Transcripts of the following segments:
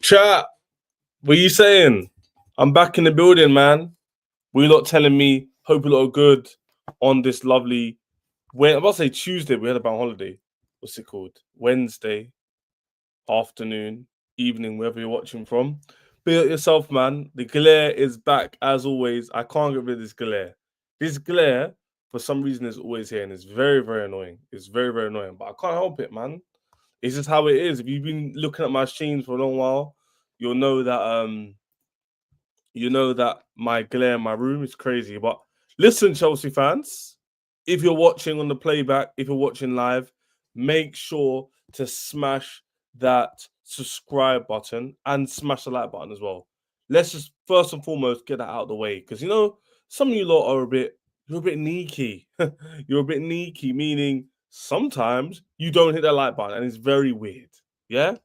Chat, what you saying? I'm back in the building, man. We lot telling me, hope you lot are good on this lovely, I'm about to say Tuesday, we had a bank holiday. What's it called? Wednesday, afternoon, evening, wherever you're watching from. Be it yourself, man. The glare is back as always. I can't get rid of this glare. This glare, for some reason, is always here and it's very, very annoying. It's very, very annoying, but I can't help it, man. It's just how it is. If you've been looking at my streams for a long while, you'll know that my glare in my room is crazy. But listen, Chelsea fans, if you're watching on the playback, if you're watching live, make sure to smash that subscribe button and smash the like button as well. Let's just first and foremost get that out of the way, because some of you lot are you're a bit sneaky. You're a bit sneaky, meaning sometimes you don't hit that like button, and it's very weird. Yeah,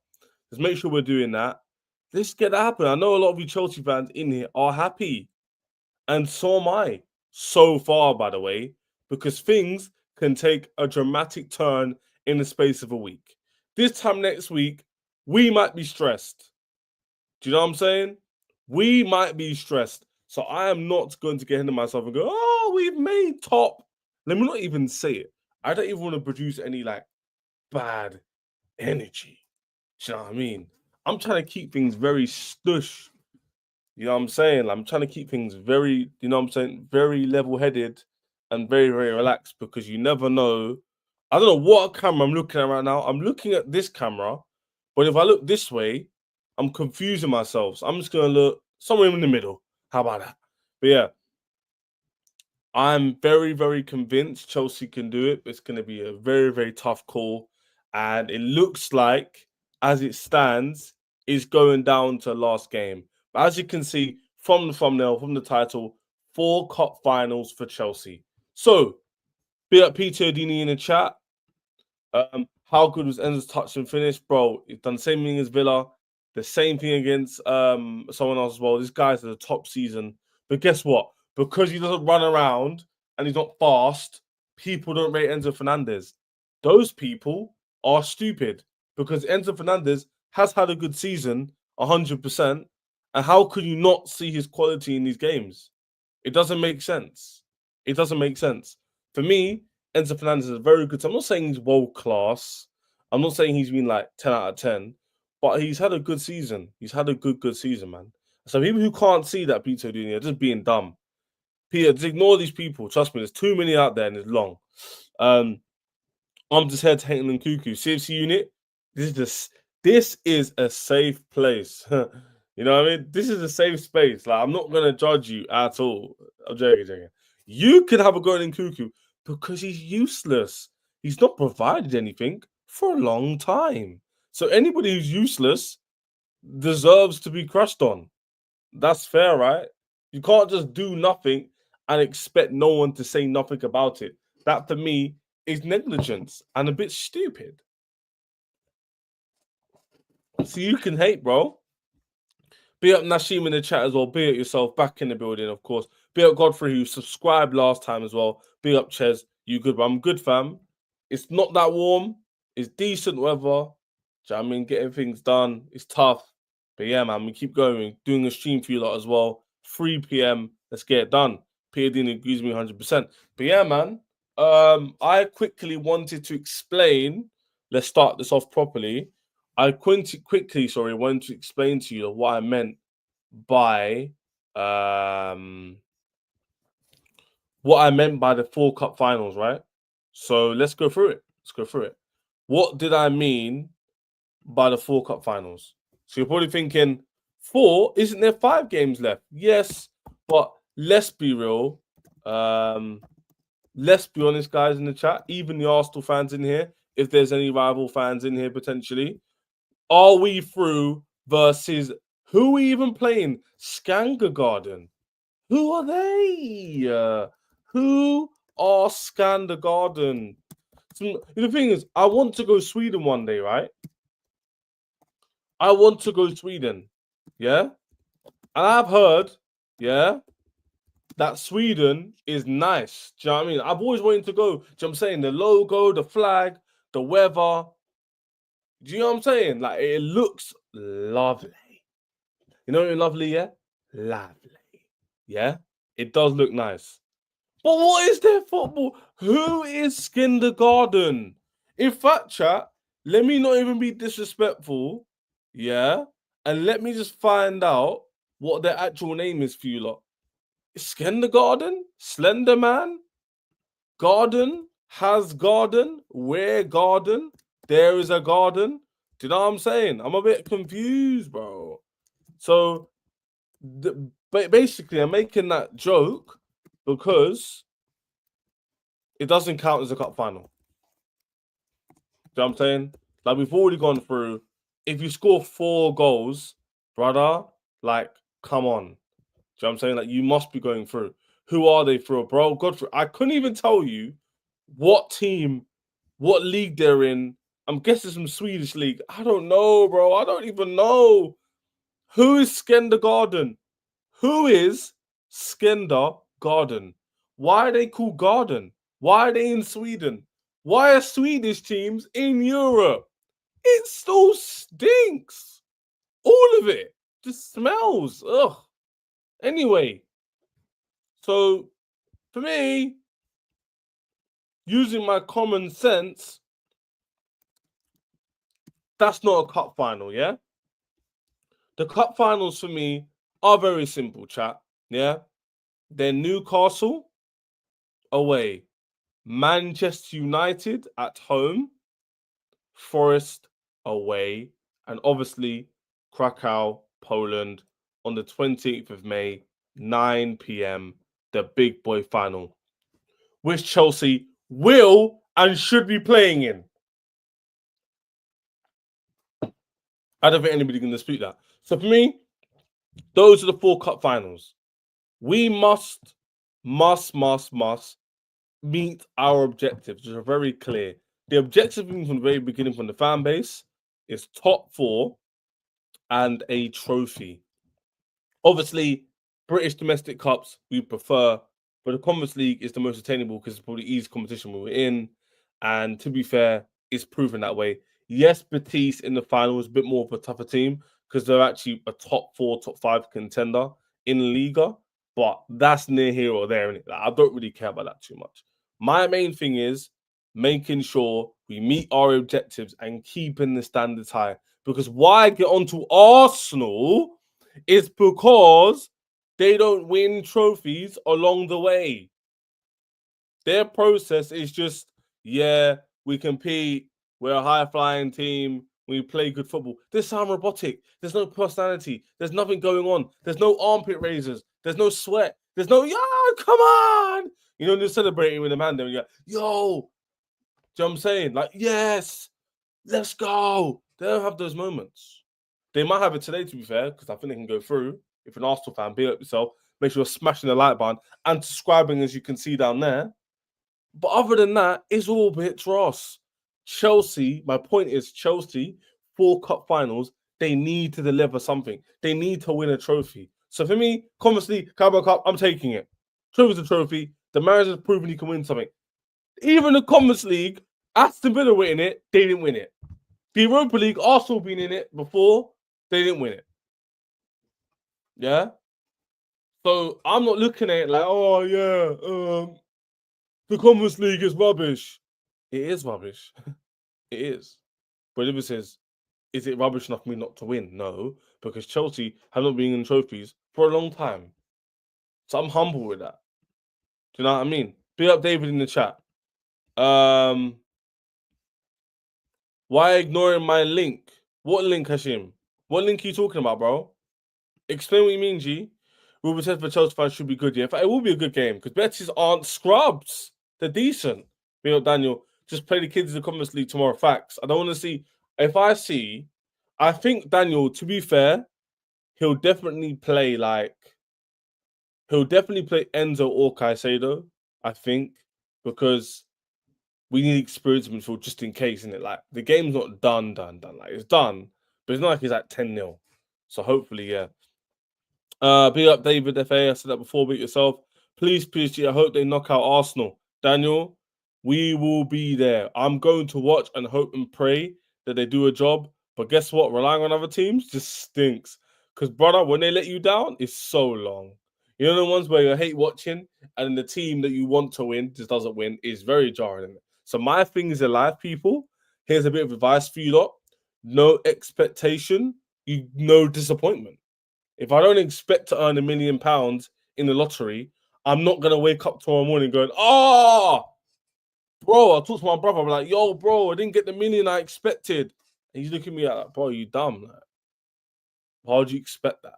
let's make sure we're doing that. Let's get that happen. I know a lot of you Chelsea fans in here are happy, and so am I. So far, by the way, because things can take a dramatic turn in the space of a week. This time next week, we might be stressed. Do you know what I'm saying? We might be stressed. So I am not going to get into myself and go, oh, we've made top. Let me not even say it. I don't even want to produce any bad energy. Do you know what I mean? I'm trying to keep things very stush. You know what I'm saying? I'm trying to keep things very, very level-headed and very, very relaxed, because you never know. I don't know what camera I'm looking at right now. I'm looking at this camera, but if I look this way, I'm confusing myself. So I'm just going to look somewhere in the middle. How about that? But yeah, I'm very, very convinced Chelsea can do it. It's going to be a very, very tough call. And it looks like, as it stands, it's going down to last game. But as you can see from the thumbnail, from the title, 4 cup finals for Chelsea. So, be up Peter Odini in the chat. How good was Enzo's touch and finish? Bro, he's done the same thing as Villa. The same thing against someone else as well. This guy's at the top season. But guess what? Because he doesn't run around and he's not fast, people don't rate Enzo Fernandez. Those people are stupid, because Enzo Fernandez has had a good season, 100%. And how could you not see his quality in these games? It doesn't make sense. It doesn't make sense. For me, Enzo Fernandez is very good. So I'm not saying he's world class. I'm not saying he's been 10 out of 10, but he's had a good season. He's had a good season, man. So people who can't see that, Peter Odini, are just being dumb. Peter, just ignore these people. Trust me, there's too many out there and it's long. I'm just here to hate on Cuckoo. CFC unit, this is a safe place. You know what I mean? This is a safe space. I'm not going to judge you at all. I'm joking. You could have a go in Cuckoo because he's useless. He's not provided anything for a long time. So anybody who's useless deserves to be crushed on. That's fair, right? You can't just do nothing and expect no one to say nothing about it. That, for me, is negligence and a bit stupid. So you can hate, bro. Be up Nashim in the chat as well. Be up yourself back in the building, of course. Be up Godfrey, who subscribed last time as well. Be up Ches. You good, but I'm good, fam. It's not that warm. It's decent weather. Do you know what I mean? Getting things done. It's tough. But yeah, man, we keep going. Doing a stream for you lot as well. 3 p.m. Let's get it done. P.A.D. agrees with me 100%. But yeah, man. I quickly wanted to explain. Let's start this off properly. I wanted to explain to you what I meant by the 4 cup finals, right? So let's go through it. What did I mean by the 4 cup finals? So you're probably thinking, 4? Isn't there 5 games left? Yes, but let's be real. Let's be honest, guys, in the chat, even the Arsenal fans in here, if there's any rival fans in here potentially. Are we through versus who are we even playing? Skandergarden. Who are they? Who are Skandergarden? So, the thing is, I want to go Sweden one day, right? I want to go Sweden. Yeah? And I've heard, yeah, that Sweden is nice. Do you know what I mean? I've always wanted to go. Do you know what I'm saying? The logo, the flag, the weather. Do you know what I'm saying? It looks lovely. You know, lovely, yeah? Lovely. Yeah? It does look nice. But what is their football? Who is Skindergarden? In fact, chat, let me not even be disrespectful, yeah? And let me just find out what their actual name is for you lot. Skindergarden? Slender Man? Garden? Has garden? Where garden? There is a garden? Do you know what I'm saying? I'm a bit confused, bro. So, basically, I'm making that joke because it doesn't count as a cup final. Do you know what I'm saying? Like, we've already gone through. If you score 4 goals, brother, like, come on. Do you know what I'm saying? Like, you must be going through. Who are they through, bro? Godfrey, I couldn't even tell you what team, what league they're in. I'm guessing some Swedish league. I don't know, bro. I don't even know. Who is Skendergarden? Who is Skendergarden? Why are they called Garden? Why are they in Sweden? Why are Swedish teams in Europe? It still stinks. All of it just smells. Ugh. Anyway, so for me, using my common sense, that's not a cup final, yeah? The cup finals for me are very simple, chat. Yeah? They're Newcastle away, Manchester United at home, Forest away, and obviously Krakow, Poland on the 28th of May, 9 p.m., the big boy final, which Chelsea will and should be playing in. I don't think anybody can dispute that. So for me, those are the 4 cup finals. We must meet our objectives, which are very clear. The objective from the very beginning, from the fan base, is top 4 and a trophy. Obviously, British domestic cups we prefer, but the Conference League is the most attainable because it's probably the easiest competition we're in. And to be fair, it's proven that way. Yes, Betis in the final is a bit more of a tougher team because they're actually a top 4, top 5 contender in Liga, but that's near here or there. Like, I don't really care about that too much. My main thing is making sure we meet our objectives and keeping the standards high. Because why get onto Arsenal is because they don't win trophies along the way. Their process is just, yeah, we compete, we're a high-flying team, we play good football. They sound robotic. There's no personality. There's nothing going on. There's no armpit raisers. There's no sweat. There's no, yo, come on! You know, they're celebrating with a man there, and you're like, yo, do you know what I'm saying? Like, yes, let's go. They don't have those moments. They might have it today, to be fair, because I think they can go through. If you're an Arsenal fan, be up yourself. Make sure you're smashing the like button and subscribing, as you can see down there. But other than that, it's all bits Ross. Chelsea, my point is Chelsea, 4 cup finals, they need to deliver something. They need to win a trophy. So for me, Conference League, Carabao Cup, I'm taking it. Trophy's a trophy. The manager's proven he can win something. Even the Conference League, Aston Villa were in it, they didn't win it. The Europa League, Arsenal been in it before, they didn't win it. Yeah? So I'm not looking at it like, oh yeah, the Conference League is rubbish. It is rubbish. It is. But if it says, is it rubbish enough for me not to win? No, because Chelsea have not been in trophies for a long time. So I'm humble with that. Do you know what I mean? Big up David in the chat. Why ignoring my link? What link, Hashim? What link are you talking about, bro? Explain what you mean, G. Ruben says for Chelsea fans should be good, yeah. In fact, it will be a good game because Betis aren't scrubs. They're decent. You know, Daniel, just play the kids in the Conference League tomorrow. Facts. I don't want to see. I think Daniel, to be fair, he'll definitely play Enzo or Caicedo, I think, because we need experience in midfield just in case, isn't it? Like, the game's not done. Like, it's done, but it's not like it's like 10-0. So hopefully, yeah. Big up David FA. I said that before, beat yourself. Please, PSG, I hope they knock out Arsenal. Daniel, we will be there. I'm going to watch and hope and pray that they do a job. But guess what? Relying on other teams just stinks. Because, brother, when they let you down, it's so long. You know the ones where you hate watching and the team that you want to win just doesn't win is very jarring. So my thing is alive, people. Here's a bit of advice for you lot. No expectation, no disappointment. If I don't expect to earn £1 million in the lottery, I'm not going to wake up tomorrow morning going, oh, bro, I talked to my brother. I'm like, yo, bro, I didn't get the million I expected. And he's looking at me like, bro, you dumb. Like, why would you expect that?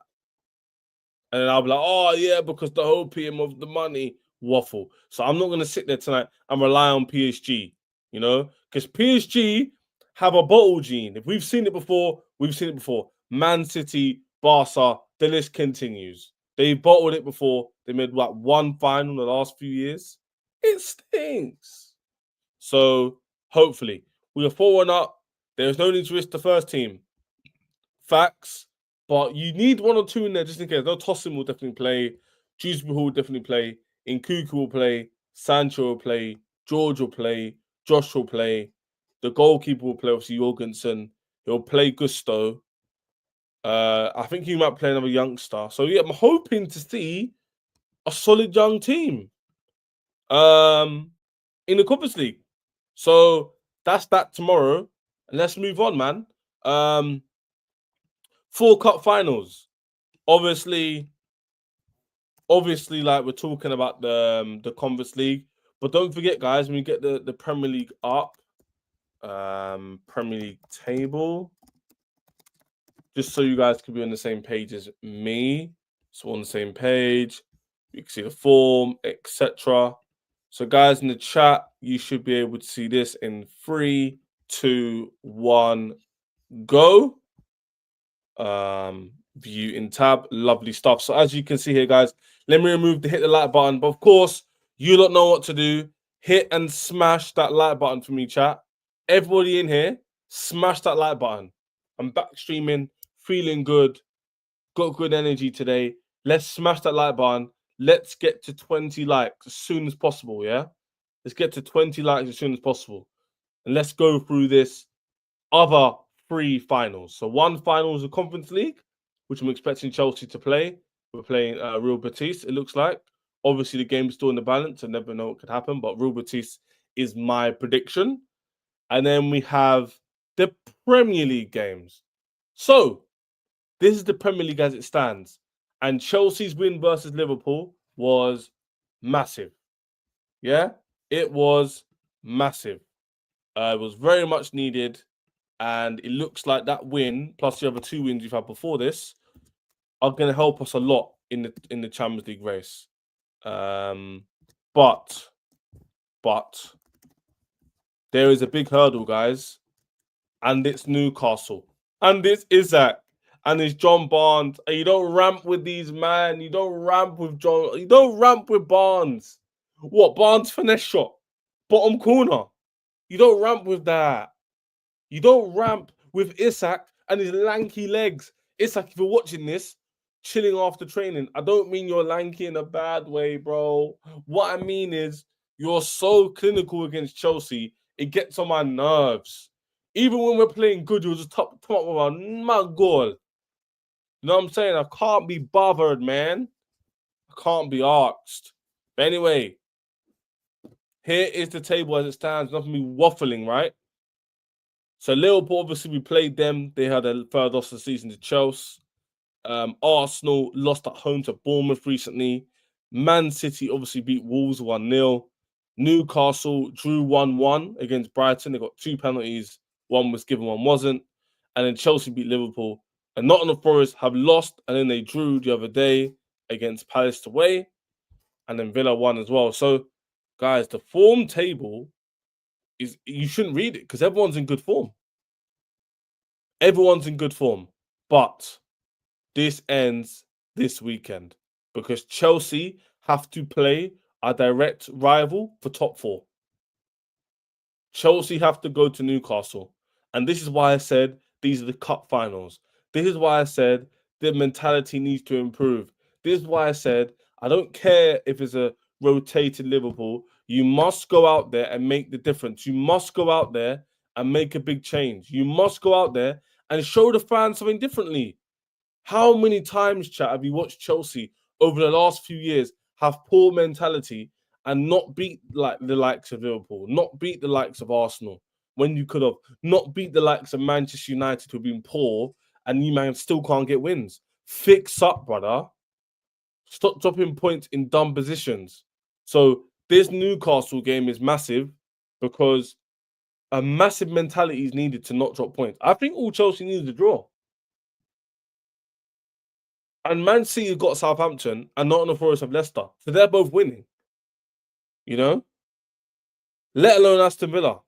And then I'll be like, oh, yeah, because the opium of the money waffle. So I'm not going to sit there tonight and rely on PSG, you know, because PSG have a bottle gene. If we've seen it before, we've seen it before. Man City, Barca, the list continues. They bottled it before. They made like one final in the last few years. It stinks. So hopefully we are 4-1 up. There's no need to risk the first team. Facts. But you need one or two in there just in case. No, Tosin will definitely play. Dewsbury will definitely play. Nkuku will play. Sancho will play. George will play. Josh will play. The goalkeeper will play, obviously, Jorgensen. He'll play Gusto. I think he might play another youngster. So, yeah, I'm hoping to see a solid young team in the Conference League. So, that's that tomorrow. And let's move on, man. 4 cup finals. Obviously, like we're talking about the Conference League, but don't forget, guys, when you get the Premier League up, Premier League table, just so you guys can be on the same page as me, so on the same page, you can see the form, etc. So, guys, in the chat, you should be able to see this in 3, 2, 1, go. View in tab, lovely stuff. So as you can see here, guys, let me remove the hit the like button, but of course you don't know what to do. Hit and smash that like button for me, chat. Everybody in here, smash that like button. I'm back streaming, feeling good, got good energy today. Let's smash that like button. Let's get to 20 likes as soon as possible. Yeah, let's get to 20 likes as soon as possible, and let's go through this other 3 finals. So one final is the Conference League, which I'm expecting Chelsea to play. We're playing Real Betis, it looks like. Obviously, the game's still in the balance. I never know what could happen, but Real Betis is my prediction. And then we have the Premier League games. So this is the Premier League as it stands. And Chelsea's win versus Liverpool was massive. Yeah, it was massive. It was very much needed. And it looks like that win, plus the other 2 wins we've had before this, are going to help us a lot in the Champions League race. But there is a big hurdle, guys, and it's Newcastle, and it's Isaac, and it's John Barnes. And you don't ramp with these, man. You don't ramp with John. You don't ramp with Barnes. What, Barnes finesse shot, bottom corner? You don't ramp with that. You don't ramp with Isak and his lanky legs. Isak, if you're watching this, chilling after training, I don't mean you're lanky in a bad way, bro. What I mean is you're so clinical against Chelsea, it gets on my nerves. Even when we're playing good, you'll just top up with my goal. You know what I'm saying? I can't be bothered, man. I can't be asked. But anyway, here is the table as it stands. Nothing me waffling, right? So Liverpool, obviously, we played them. They had a third loss of the season to Chelsea. Arsenal lost at home to Bournemouth recently. Man City obviously beat Wolves 1-0. Newcastle drew 1-1 against Brighton. They got 2 penalties. One was given, one wasn't. And then Chelsea beat Liverpool. And Nottingham Forest have lost, and then they drew the other day against Palace away. And then Villa won as well. So, guys, the form table is, you shouldn't read it because everyone's in good form. Everyone's in good form. But this ends this weekend because Chelsea have to play a direct rival for top 4. Chelsea have to go to Newcastle. And this is why I said these are the cup finals. This is why I said the mentality needs to improve. This is why I said I don't care if it's a rotated Liverpool. You must go out there and make the difference. You must go out there and make a big change. You must go out there and show the fans something differently. How many times, chat, have you watched Chelsea over the last few years have poor mentality and not beat like the likes of Liverpool, not beat the likes of Arsenal when you could have, not beat the likes of Manchester United who've been poor and you man still can't get wins? Fix up, brother. Stop dropping points in dumb positions. So this Newcastle game is massive because a massive mentality is needed to not drop points. I think all Chelsea needs a draw. And Man City got Southampton and Nottingham Forest have Leicester. So they're both winning. You know? Let alone Aston Villa.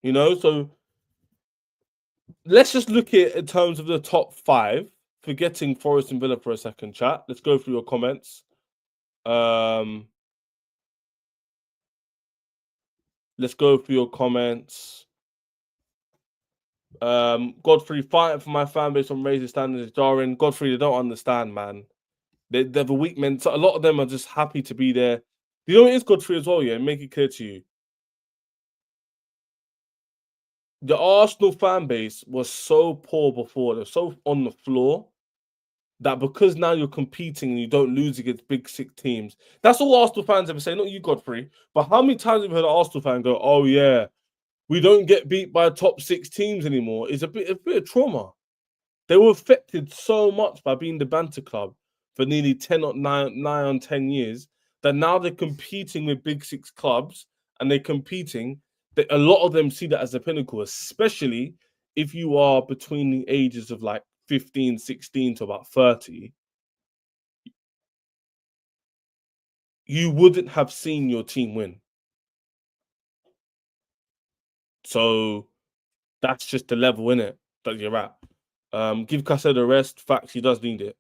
You know? So let's just look at it in terms of the top 5, forgetting Forest and Villa for a second, chat. Let's go through your comments. Let's go through your comments. Godfrey, fighting for my fan base on raising standards is jarring. Godfrey, they don't understand, man. They have a weak mental. A lot of them are just happy to be there. You know what it is, Godfrey, as well, yeah? Make it clear to you. The Arsenal fan base was so poor before, they're so on the floor that because now you're competing and you don't lose against big 6 teams. That's all Arsenal fans ever say, not you, Godfrey. But how many times have you heard an Arsenal fan go, oh yeah, we don't get beat by top 6 teams anymore? It's a bit of trauma. They were affected so much by being the banter club for nearly 9 on 10 years that now they're competing with big 6 clubs and they're competing. A lot of them see that as a pinnacle, especially if you are between the ages of like 15, 16 to about 30. You wouldn't have seen your team win. So that's just the level, innit, that you're at. Give Caicedo a rest. Facts, he does need it.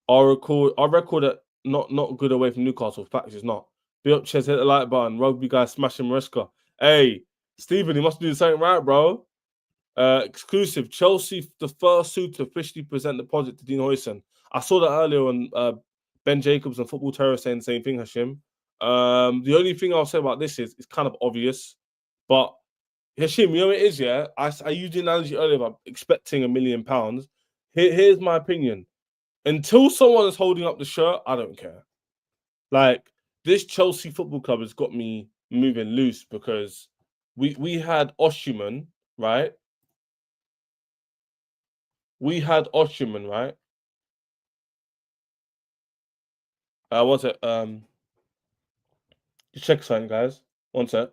Our record at not good away from Newcastle. Facts, is not. Be up, Ches, hit the like button. Rugby guy smashing Maresca. Hey, Stephen, he must do something right, bro. Exclusive. Chelsea, the first suit to officially present the project to Dean Huijsen. I saw that earlier on Ben Jacobs and Football Terror saying the same thing, Hashim. The only thing I'll say about this is it's kind of obvious, but Hashim, you know what it is, yeah? I used the analogy earlier about expecting £1 million. Here's my opinion. Until someone is holding up the shirt, I don't care. Like, this Chelsea Football Club has got me moving loose because we had Osimhen, right? We had Osimhen, right? One sec. Just check something, guys. One sec.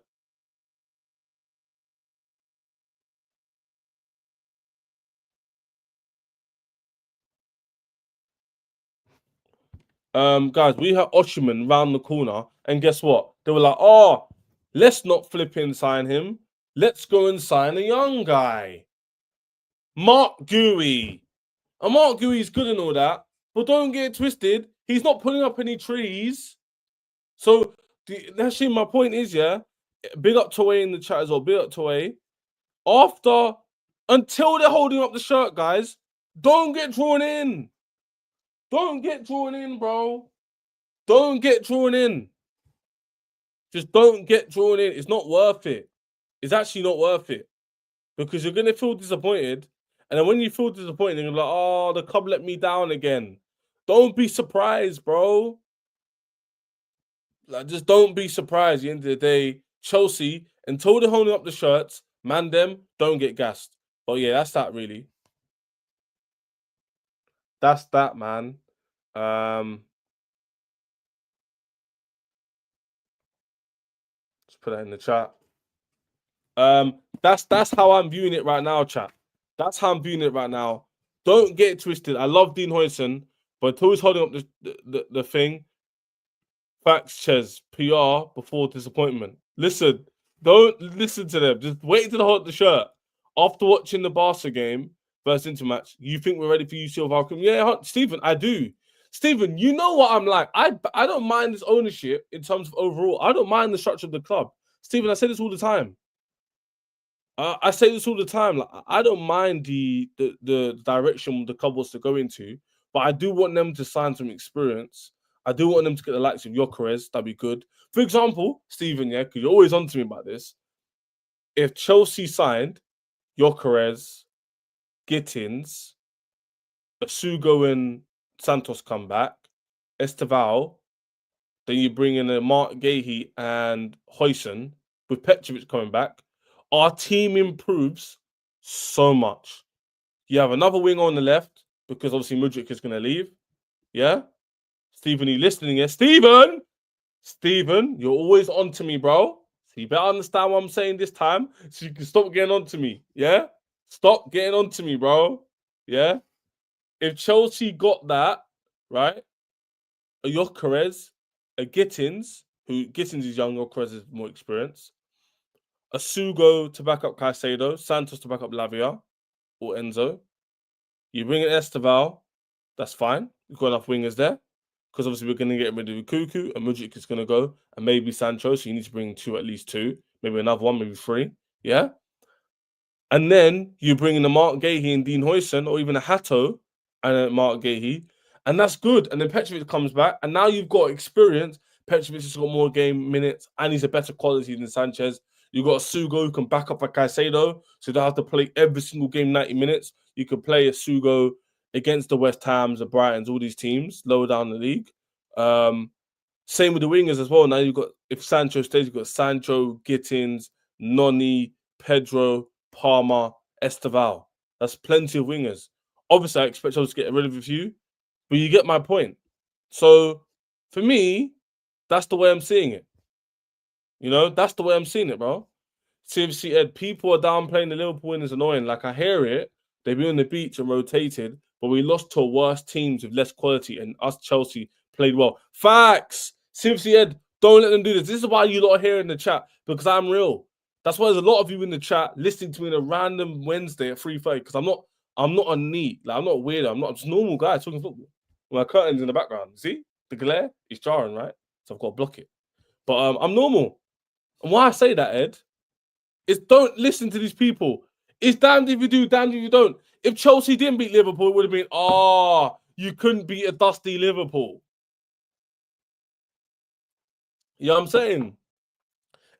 Guys, we had Osimhen round the corner, and guess what? They were like, "Oh, let's not flipping sign him. Let's go and sign a young guy, Mark Guehi." And Mark Guehi's good and all that, but don't get it twisted. He's not putting up any trees. So actually, my point is, yeah, big up Toei in the chat as well. Big up Toei. Until they're holding up the shirt, guys, don't get drawn in. Don't get drawn in, bro. Don't get drawn in. Just don't get drawn in. It's not worth it. It's actually not worth it because you're gonna feel disappointed, and then when you feel disappointed, you're like, "Oh, the club let me down again." Don't be surprised, bro. Like, just don't be surprised. At the end of the day, Chelsea, until they're holding up the shirts, man, them don't get gassed. But yeah, that's that really. That's that, man. Let's put that in the chat. That's how I'm viewing it right now, chat. That's how I'm viewing it right now. Don't get it twisted. I love Dean Huijsen, but until he's holding up the thing, facts, Ches, PR before disappointment. Listen, don't listen to them. Just wait until they hold up the shirt. After watching the Barca game versus Intermatch, you think we're ready for UCL Valkyrie? Yeah, Stephen, I do. Stephen, you know what I'm like. I don't mind this ownership in terms of overall. I don't mind the structure of the club. Stephen, I say this all the time. I say this all the time. Like, I don't mind the direction the club wants to go into, but I do want them to sign some experience. I do want them to get the likes of Gyökeres. That'd be good. For example, Stephen, yeah, because you're always on to me about this. If Chelsea signed Gyökeres, Gittins, Asugo and Santos come back, Esteval, then you bring in a Mark Gahey and Huijsen with Petrovic coming back. Our team improves so much. You have another wing on the left because obviously Mudryk is going to leave. Yeah? Stephen, are you listening here? Stephen, you're always on to me, bro. So you better understand what I'm saying this time so you can stop getting on to me. Yeah? Stop getting on to me, bro. Yeah? If Chelsea got that, right? A Gyökeres, a Gittins, who Gittins is younger, Gyökeres is more experienced. A Sugo to back up Caicedo, Santos to back up Lavia or Enzo. You bring in Esteval, that's fine. You've got enough wingers there. Because obviously we're going to get rid of Kuku and Mudryk is going to go, and maybe Sancho. So you need to bring at least two, maybe another one, maybe three. Yeah. And then you bring in the Mark Gahey and Dean Huijsen, or even a Hato and a Mark Gahey, and that's good. And then Petrovic comes back, and now you've got experience. Petrovic has got more game minutes, and he's a better quality than Sanchez. You've got a Sugo who can back up a Caicedo, so you don't have to play every single game 90 minutes. You can play a Sugo against the West Hams, the Brightons, all these teams lower down the league. Same with the wingers as well. Now you've got, if Sancho stays, you've got Sancho, Gittins, Noni, Pedro, Palmer, Esteval. That's plenty of wingers. Obviously, I expect us to get rid of a few, but you get my point. So for me, that's the way I'm seeing it. You know, that's the way I'm seeing it, bro. CFC Ed, people are downplaying the Liverpool win is annoying. Like, I hear it. They've been on the beach and rotated, but we lost to worse teams with less quality, and us Chelsea played well. Facts! CFC Ed, don't let them do this. This is why you lot are here in the chat, because I'm real. That's why there's a lot of you in the chat listening to me on a random Wednesday at 3:30, because I'm not a neat. Like, I'm not weird. I'm just a normal guy talking football. My curtains in the background. See? The glare is jarring, right? So I've got to block it. But I'm normal. And why I say that, Ed, is don't listen to these people. It's damned if you do, damned if you don't. If Chelsea didn't beat Liverpool, it would have been, you couldn't beat a dusty Liverpool. You know what I'm saying?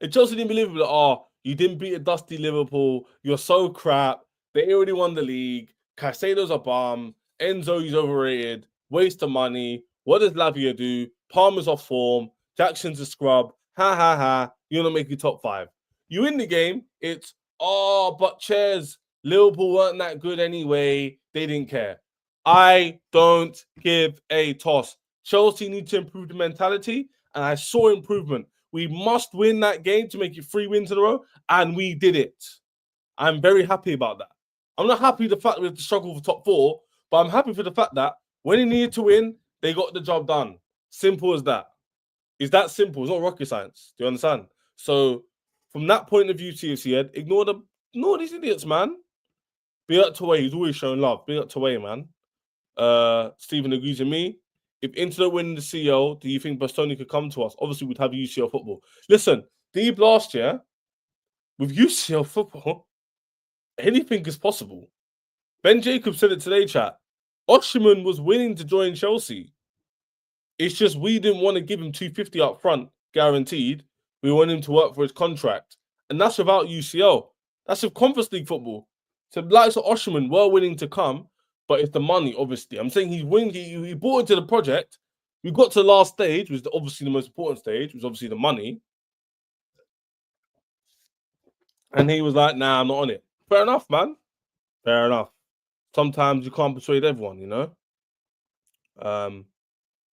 If Chelsea didn't beat Liverpool, you didn't beat a dusty Liverpool. You're so crap. They already won the league. Caicedo's a bum. Enzo is overrated. Waste of money. What does Lavia do? Palmer's off form. Jackson's a scrub. Ha ha ha. You're not making top 5. You win the game, it's, but Chairs, Liverpool weren't that good anyway. They didn't care. I don't give a toss. Chelsea need to improve the mentality, and I saw improvement. We must win that game to make it 3 wins in a row, and we did it. I'm very happy about that. I'm not happy with the fact that we have to struggle for top 4, but I'm happy for the fact that when they needed to win, they got the job done. Simple as that. It's that simple. It's not rocket science. Do you understand? So, from that point of view, TFC Ed, ignore these idiots, man. Big up to Way. He's always showing love. Big up to Way, man. Stephen agrees with me. If Inter don't win the CL, do you think Bastoni could come to us? Obviously, we'd have UCL football. Listen, Deeb last year, with UCL football, anything is possible. Ben Jacobs said it today, chat. Osimhen was willing to join Chelsea. It's just we didn't want to give him 250 up front, guaranteed. We want him to work for his contract. And that's without UCL. That's with Conference League football. So the likes of Osimhen were willing to come, but it's the money, obviously. I'm saying he's willing. He bought into the project. We got to the last stage, which was obviously the most important stage, was obviously the money. And he was like, nah, I'm not on it. Fair enough, man. Fair enough. Sometimes you can't persuade everyone, you know?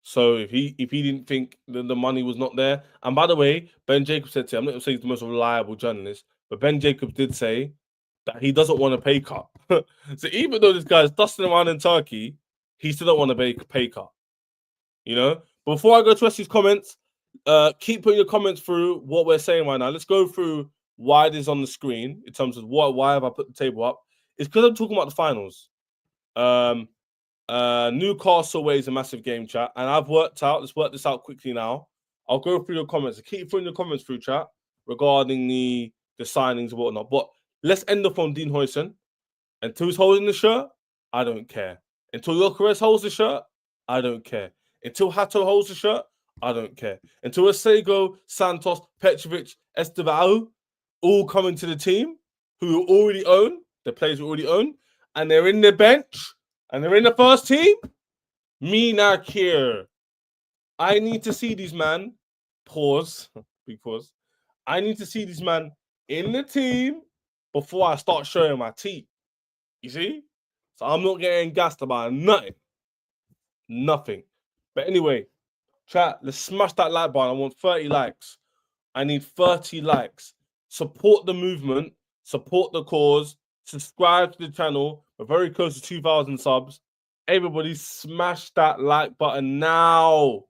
So if he didn't think that the money was not there, and by the way, Ben Jacobs said to him, I'm not going to say he's the most reliable journalist, but Ben Jacobs did say that he doesn't want a pay cut. So even though this guy's dusting around in Turkey, he still don't want a pay cut. You know? Before I go to Wesley's comments, keep putting your comments through what we're saying right now. Let's go through why it is on the screen in terms of why have I put the table up. It's because I'm talking about the finals. Newcastle away is a massive game, chat, and I've worked out. Let's work this out quickly now. I'll go through your comments. Keep putting your comments through, chat, regarding the signings and whatnot. But let's end up on Dean Huijsen. Until he's holding the shirt, I don't care. Until Gyökeres holds the shirt, I don't care. Until Hato holds the shirt, I don't care. Until Asego, Santos, Petrovic, Esteval all come into the team who already own, the players who already own, and they're in their bench, and they're in the first team, me not care. I need to see these man. Pause. Big pause. I need to see these man in the team before I start showing my teeth. You see? So I'm not getting gassed about nothing. Nothing. But anyway, chat, let's smash that like button. I want 30 likes. I need 30 likes. Support the movement. Support the cause. Subscribe to the channel. We're very close to 2,000 subs. Everybody smash that like button now.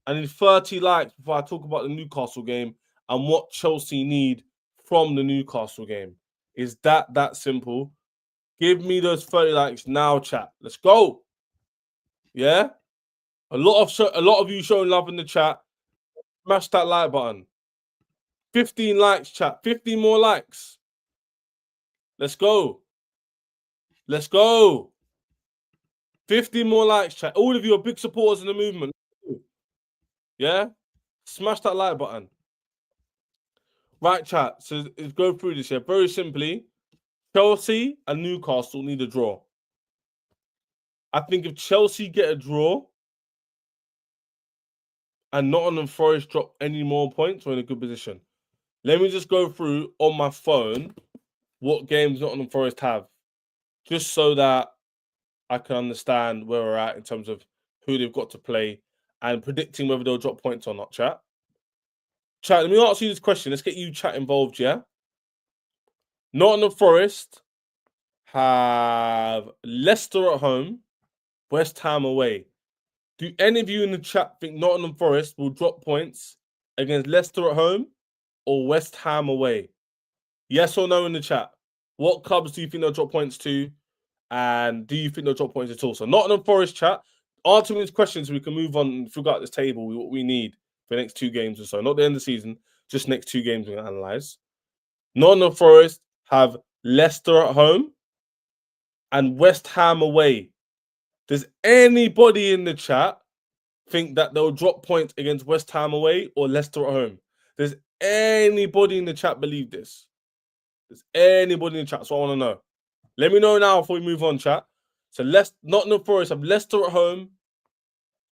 I need 30 likes before I talk about the Newcastle game and what Chelsea need from the Newcastle game. Is that simple? Give me those 30 likes now, chat. Let's go. Yeah? A lot of you showing love in the chat. Smash that like button. 15 likes, chat. 15 more likes. Let's go. Let's go. 15 more likes, chat. All of you are big supporters in the movement. Yeah? Smash that like button. Right, chat. So let's go through this here. Very simply, Chelsea and Newcastle need a draw. I think if Chelsea get a draw and Nottingham Forest drop any more points, we're in a good position. Let me just go through on my phone what games Nottingham Forest have, just so that I can understand where we're at in terms of who they've got to play and predicting whether they'll drop points or not, chat. Chat, let me ask you this question. Let's get you chat involved, yeah? Nottingham Forest have Leicester at home, West Ham away. Do any of you in the chat think Nottingham Forest will drop points against Leicester at home or West Ham away? Yes or no in the chat? What clubs do you think they'll drop points to? And do you think they'll drop points at all? So Nottingham Forest chat, answer these questions so we can move on and figure out this table, what we need for the next 2 games or so. Not the end of the season, just next 2 games we're going to analyse. Nottingham Forest have Leicester at home and West Ham away. Does anybody in the chat think that they'll drop points against West Ham away or Leicester at home? Does anybody in the chat believe this? Does anybody in the chat? That's what I want to know. Let me know now before we move on, chat. So Nottingham Forest have Leicester at home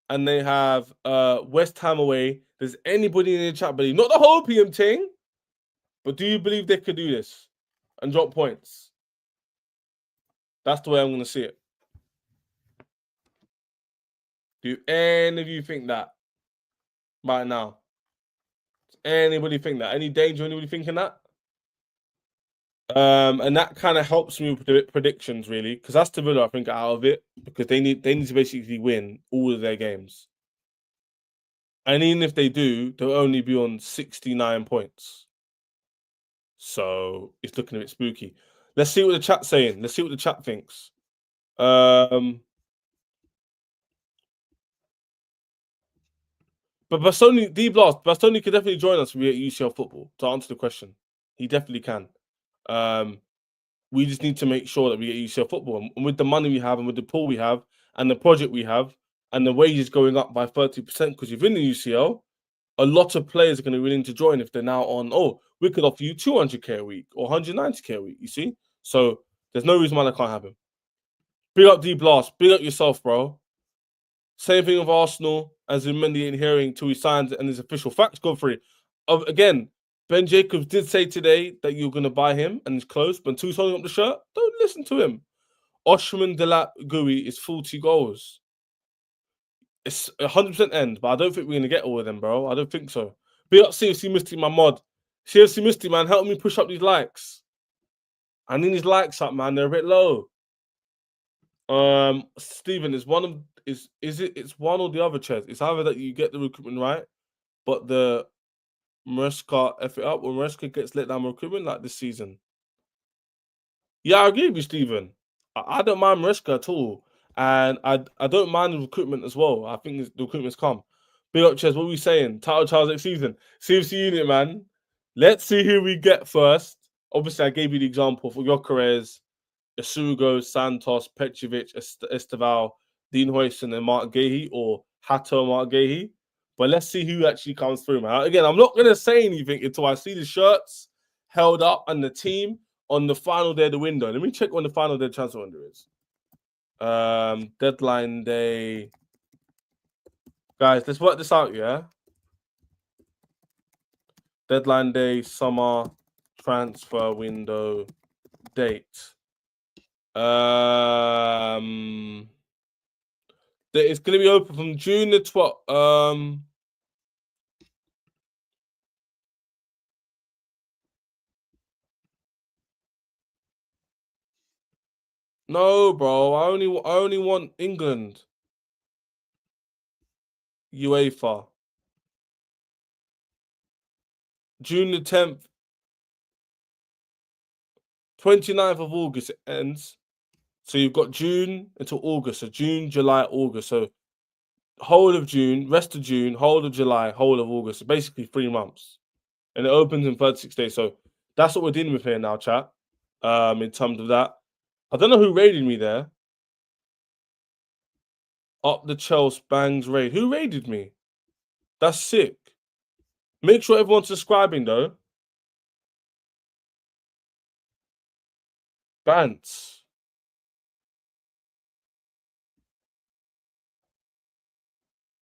and they have West Ham away. Does anybody in the chat believe? Not the whole PM thing, but do you believe they could do this and drop points? That's the way I'm going to see it. Do any of you think that right now? Does anybody think that? Any danger? Anybody thinking that? And that kind of helps me with predictions, really, because that's the Villa I think out of it, because they need to basically win all of their games. And even if they do, they'll only be on 69 points. So it's looking a bit spooky. Let's see what the chat's saying. Let's see what the chat thinks. But Bastoni, Bastoni could definitely join us via UCL football to answer the question. He definitely can. We just need to make sure that we get UCL football. And with the money we have and with the pool we have and the project we have and the wages going up by 30% because you've been in the UCL, a lot of players are going to be willing to join if they're now on, we could offer you 200k a week or 190k a week, you see? So there's no reason why that can't happen. Big up D-Blast. Big up yourself, bro. Same thing with Arsenal, as Mendy ain't hearing till he signs and his official facts go for it. Again, Ben Jacobs did say today that you're going to buy him and it's close, but until he's holding up the shirt, don't listen to him. Oshman Delap Gui is 40 goals. It's 100% end, but I don't think we're going to get all of them, bro. I don't think so. Big up CFC Misty, my mod. CFC Misty, man, help me push up these likes. I need these likes up, man. They're a bit low. Stephen, it's one or the other, Chez. It's either that you get the recruitment right, but the Maresca F it up, or Maresca gets let down recruitment like this season. Yeah, I agree with you, Stephen. I don't mind Maresca at all. And I don't mind the recruitment as well. I think the recruitment's come. Big up, Chez. What are we saying? Title Charles next season. CFC unit, man. Let's see who we get first. Obviously, I gave you the example for Gyökeres, Isugo, Santos, Petrovic, Esteval, Dean Huijsen, and Mark Gahey, or Hato Mark Gahey. But let's see who actually comes through, man. Again, I'm not going to say anything until I see the shirts held up and the team on the final day of the window. Let me check when the final day of the transfer window is. Deadline day. Guys, let's work this out, yeah? Deadline day, summer, transfer window, date. It's going to be open from June the 12th. No, bro. I only want England. UEFA. June the 10th. 29th of August it ends. So you've got June until August. So June, July, August. So whole of June, rest of June, whole of July, whole of August. So basically 3 months. And it opens in 36 days. So that's what we're dealing with here now, chat. In terms of that. I don't know who raided me there. Up the Chelsea bangs raid. Who raided me? That's sick. Make sure everyone's subscribing though. Bants.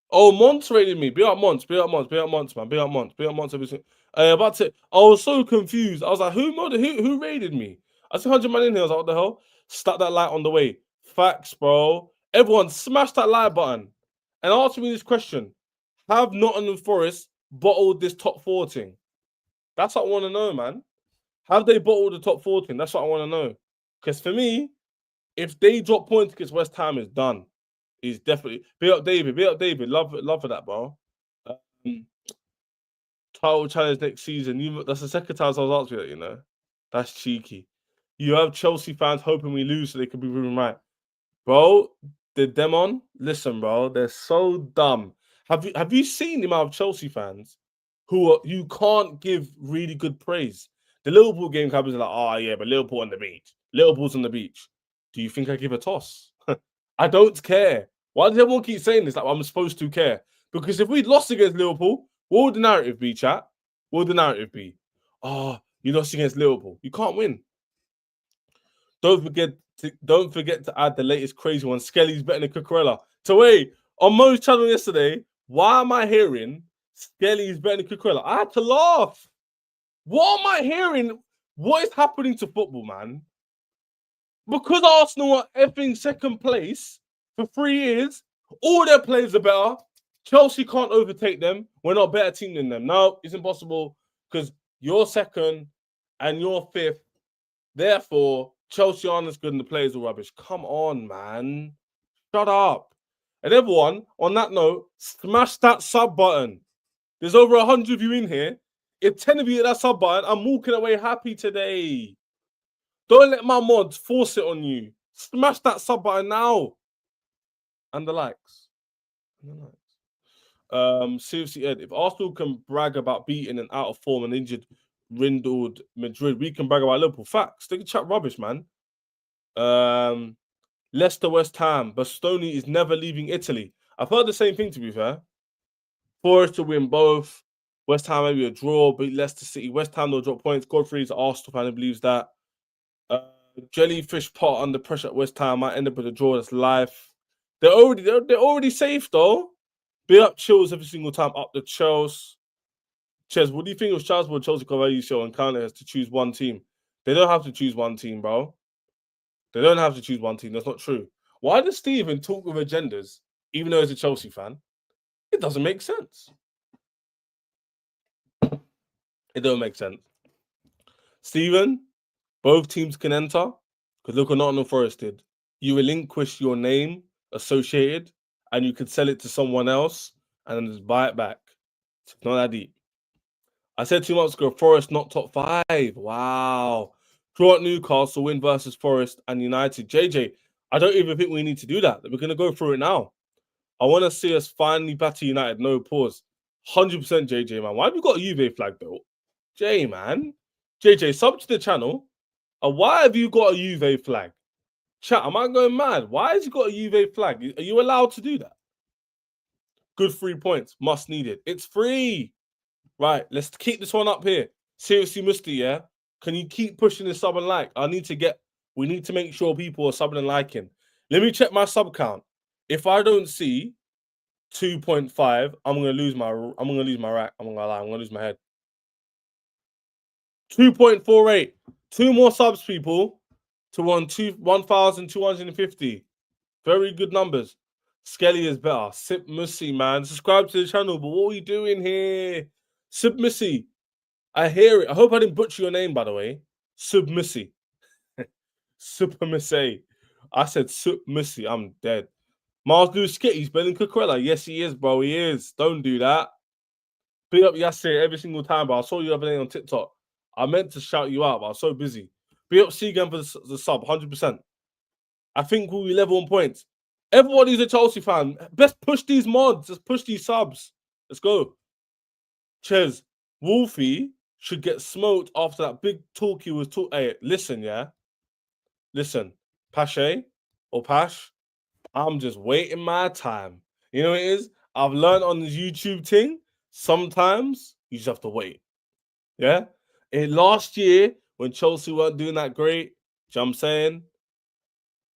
Oh, Monts raided me. Be up Monts, be up Monts, be up Monts, man. Be up Monts, be up Monts. Everything. About to. I was so confused. I was like, who raided me? I see 100 man in here. I was like, what the hell? Start that light on the way. Facts, bro. Everyone, smash that like button and answer me this question: have Nottingham Forest bottled this top 4 thing? That's what I want to know, man. Have they bottled the top 4 thing? That's what I want to know. Because for me, if they drop points against West Ham, it's done. He's definitely be up David. Be up David. Love for that, bro. Title challenge next season. That's the second time I was asking that, you know. That's cheeky. You have Chelsea fans hoping we lose so they can be proven right. Bro, the Demon, listen, bro, they're so dumb. Have you seen the amount of Chelsea fans who you can't give really good praise? The Liverpool game comes like, oh yeah, but Liverpool on the beach. Liverpool's on the beach. Do you think I give a toss? I don't care. Why does everyone keep saying this? Like I'm supposed to care? Because if we'd lost against Liverpool, what would the narrative be, chat? What would the narrative be? Oh, you lost against Liverpool. You can't win. Don't forget to add the latest crazy one. Skelly's better than Cucurella. So wait, on Mo's channel yesterday, why am I hearing Skelly's better than Cucurella? I had to laugh. What am I hearing? What is happening to football, man? Because Arsenal are effing second place for 3 years, all their players are better. Chelsea can't overtake them. We're not a better team than them. No, it's impossible because you're second and you're fifth. Therefore, Chelsea aren't as good and the players are rubbish. Come on, man. Shut up. And everyone, on that note, smash that sub button. There's over 100 of you in here. If 10 of you hit that sub button, I'm walking away happy today. Don't let my mods force it on you. Smash that sub button now. And the likes. Seriously, Ed, if Arsenal can brag about beating an out of form and injured Rindled Madrid, we can brag about Liverpool. Facts. They can chat rubbish, man. Leicester, West Ham. Bastoni is never leaving Italy. I've heard the same thing, to be fair. Forest to win both. West Ham maybe a draw, beat Leicester City. West Ham will drop points. Godfrey's Arsenal fan who believes that. Jellyfish pot under pressure at West Ham might end up with a draw. That's life. They're already safe though. Be up Chills every single time. Up the Chelsea. Ches, what do you think of Strasbourg, Chelsea Cavalry show and Counter has to choose one team? They don't have to choose one team, bro. They don't have to choose one team. That's not true. Why does Steven talk with agendas, even though he's a Chelsea fan? It doesn't make sense. It don't make sense. Steven, both teams can enter because look what Nottingham Forest did. You relinquish your name associated and you could sell it to someone else and then just buy it back. It's not that deep. I said 2 months ago, Forest not top 5. Wow. Draw at Newcastle, win versus Forest and United. JJ, I don't even think we need to do that. We're going to go through it now. I want to see us finally batter United. No pause. 100% JJ, man. Why have you got a Juve flag built? J, man. JJ, sub to the channel. Why have you got a Juve flag? Chat, am I going mad? Why has he got a Juve flag? Are you allowed to do that? Good 3 points. Must need it. It's free. Right, let's keep this one up here. Seriously, Musti, yeah? Can you keep pushing the sub and like? We need to make sure people are subbing and liking. Let me check my sub count. If I don't see 2.5, I'm gonna lose my rack. I'm gonna lie, I'm gonna lose my head. 2.48. 2 more subs, people, to 1,250. Very good numbers. Skelly is better. Sip Mussy, man. Subscribe to the channel. But what are we doing here? Sip Mussy. I hear it. I hope I didn't butcher your name, by the way. Sub Mussy. Super Mussy. I said Sup Mussy. I'm dead. Miles Lewis Skitty's better than Cucurella. Yes, he is, bro. He is. Don't do that. Big up Yasser every single time, but I saw you the other day on TikTok. I meant to shout you out, but I was so busy. Big up Seagan for the sub, 100%. I think we'll be level on points. Everybody's a Chelsea fan. Best push these mods. Let's push these subs. Let's go. Cheers. Wolfie should get smoked after that big talk he was talking. Hey, listen, yeah? Listen. Pache or Pash, I'm just waiting my time. You know what it is? I've learned on this YouTube thing, sometimes you just have to wait. Yeah? And last year, when Chelsea weren't doing that great, you know what I'm saying?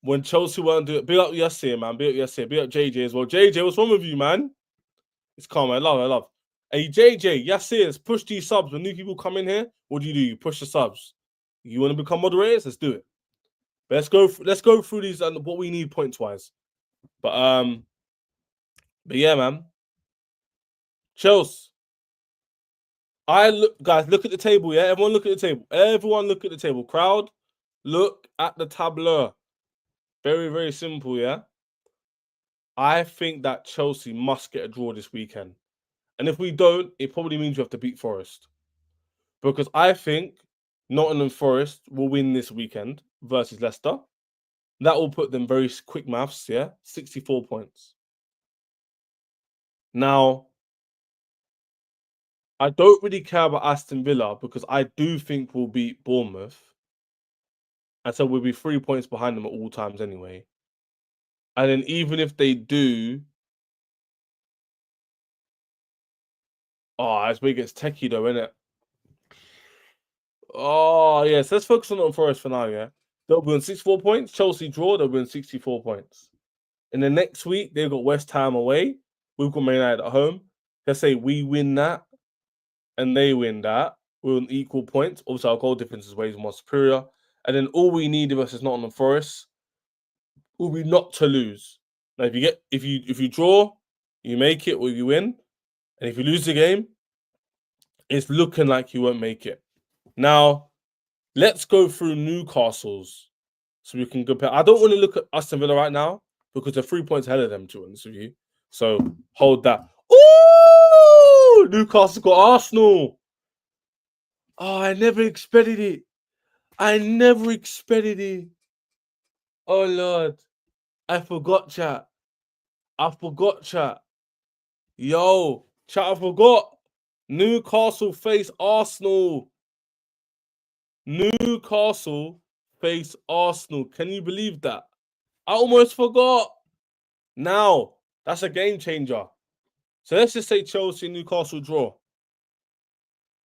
When Chelsea weren't doing it, big up Yassir, man. Big up Yassir. Big up JJ as well. JJ, what's wrong with you, man? It's calm. I love. Hey, JJ, Yassir, push these subs. When new people come in here, what do? You push the subs. You want to become moderators? Let's do it. But let's go through these and what we need points wise. But yeah, man. Chelsea. Guys, look at the table, yeah? Everyone look at the table. Everyone look at the table. Crowd, look at the tableau. Very, very simple, yeah? I think that Chelsea must get a draw this weekend. And if we don't, it probably means we have to beat Forest. Because I think Nottingham Forest will win this weekend versus Leicester. That will put them very quick maths, yeah? 64 points. Now, I don't really care about Aston Villa because I do think we'll beat Bournemouth. And so we'll be 3 points behind them at all times anyway. And then even if they do... Oh, it's where it gets techie though, isn't it? Oh, yes. Let's focus on Nottingham Forest for now, yeah? They'll be on 64 points. Chelsea draw, they'll be on 64 points. And then next week, they've got West Ham away. We've got Man United at home. Let's say we win that and they win that. We're on equal points. Obviously, our goal difference is way more superior. And then all we need versus Nottingham Forest will be not to lose. Now, if you draw, you make it or you win. And if you lose the game, it's looking like you won't make it. Now, let's go through Newcastle's so we can compare. I don't want to look at Aston Villa right now because they're 3 points ahead of them, to be honest with you. So hold that. Ooh! Newcastle got Arsenal. Oh, I never expected it. Oh, Lord. I forgot, chat. Yo, chat, I forgot. Newcastle face Arsenal. Newcastle face Arsenal. Can you believe that? I almost forgot. Now, that's a game changer. So let's just say Chelsea and Newcastle draw.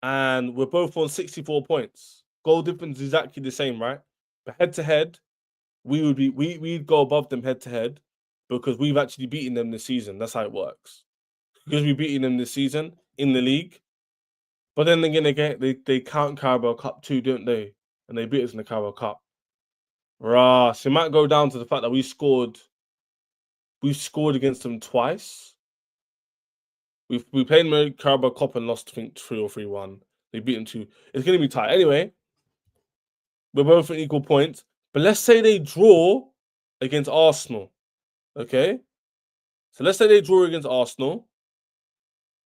And we're both on 64 points. Goal difference is exactly the same, right? But head to head, we'd go above them head to head because we've actually beaten them this season. That's how it works. Because we've beaten them this season in the league. But then again, they count Carabao Cup too, don't they? And they beat us in the Carabao Cup. Rah, so it might go down to the fact that we've scored against them twice. We played in Carabao Cup and lost, I think, 3 or 3-1. They beat them 2. It's going to be tight. Anyway, we're both at equal points. But let's say they draw against Arsenal. Okay? So let's say they draw against Arsenal.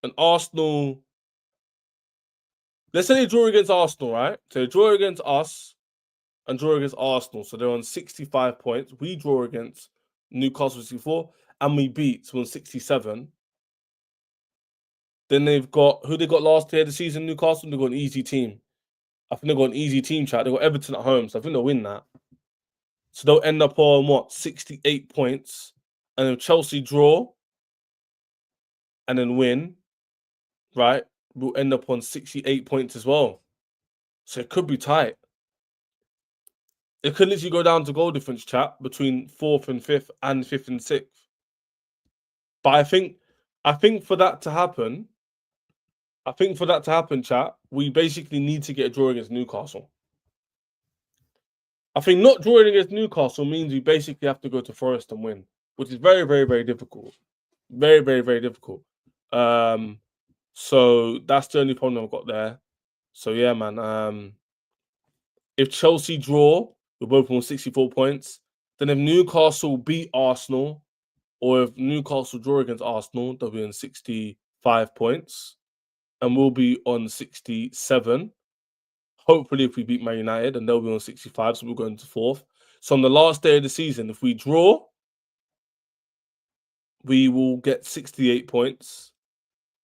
And Arsenal... Let's say they draw against Arsenal, right? So they draw against us and draw against Arsenal. So they're on 65 points. We draw against Newcastle 64 and we beat. So we're on 67. Then they've got... Who they got last year of the season, Newcastle? They've got an easy team. I think they've got an easy team, chat. They've got Everton at home. So I think they'll win that. So they'll end up on, what, 68 points. And if Chelsea draw and then win, right, we'll end up on 68 points as well. So it could be tight. It could literally go down to goal difference, chat, between 4th and 5th and 5th and 6th. But I think for that to happen, chat, we basically need to get a draw against Newcastle. I think not drawing against Newcastle means we basically have to go to Forest and win, which is very, very, very difficult. Very, very, very difficult. So that's the only problem I've got there. So yeah, man. If Chelsea draw, we're both on 64 points. Then if Newcastle beat Arsenal, or if Newcastle draw against Arsenal, they'll be on 65 points. And we'll be on 67. Hopefully, if we beat Man United, and they'll be on 65, so we'll go into 4th. So on the last day of the season, if we draw, we will get 68 points.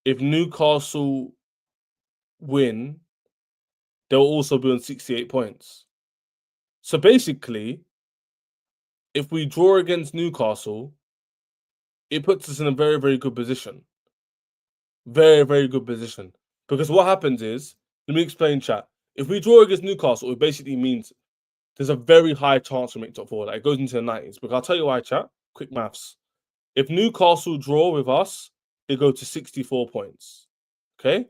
If Newcastle win, they'll also be on 68 points. So basically, if we draw against Newcastle, it puts us in a very, very good position. Very, very good position. Because what happens is, let me explain, chat. If we draw against Newcastle, it basically means there's a very high chance we make top 4. Like, it goes into the 90s. Because I'll tell you why, chat. Quick maths. If Newcastle draw with us, they go to 64 points. Okay?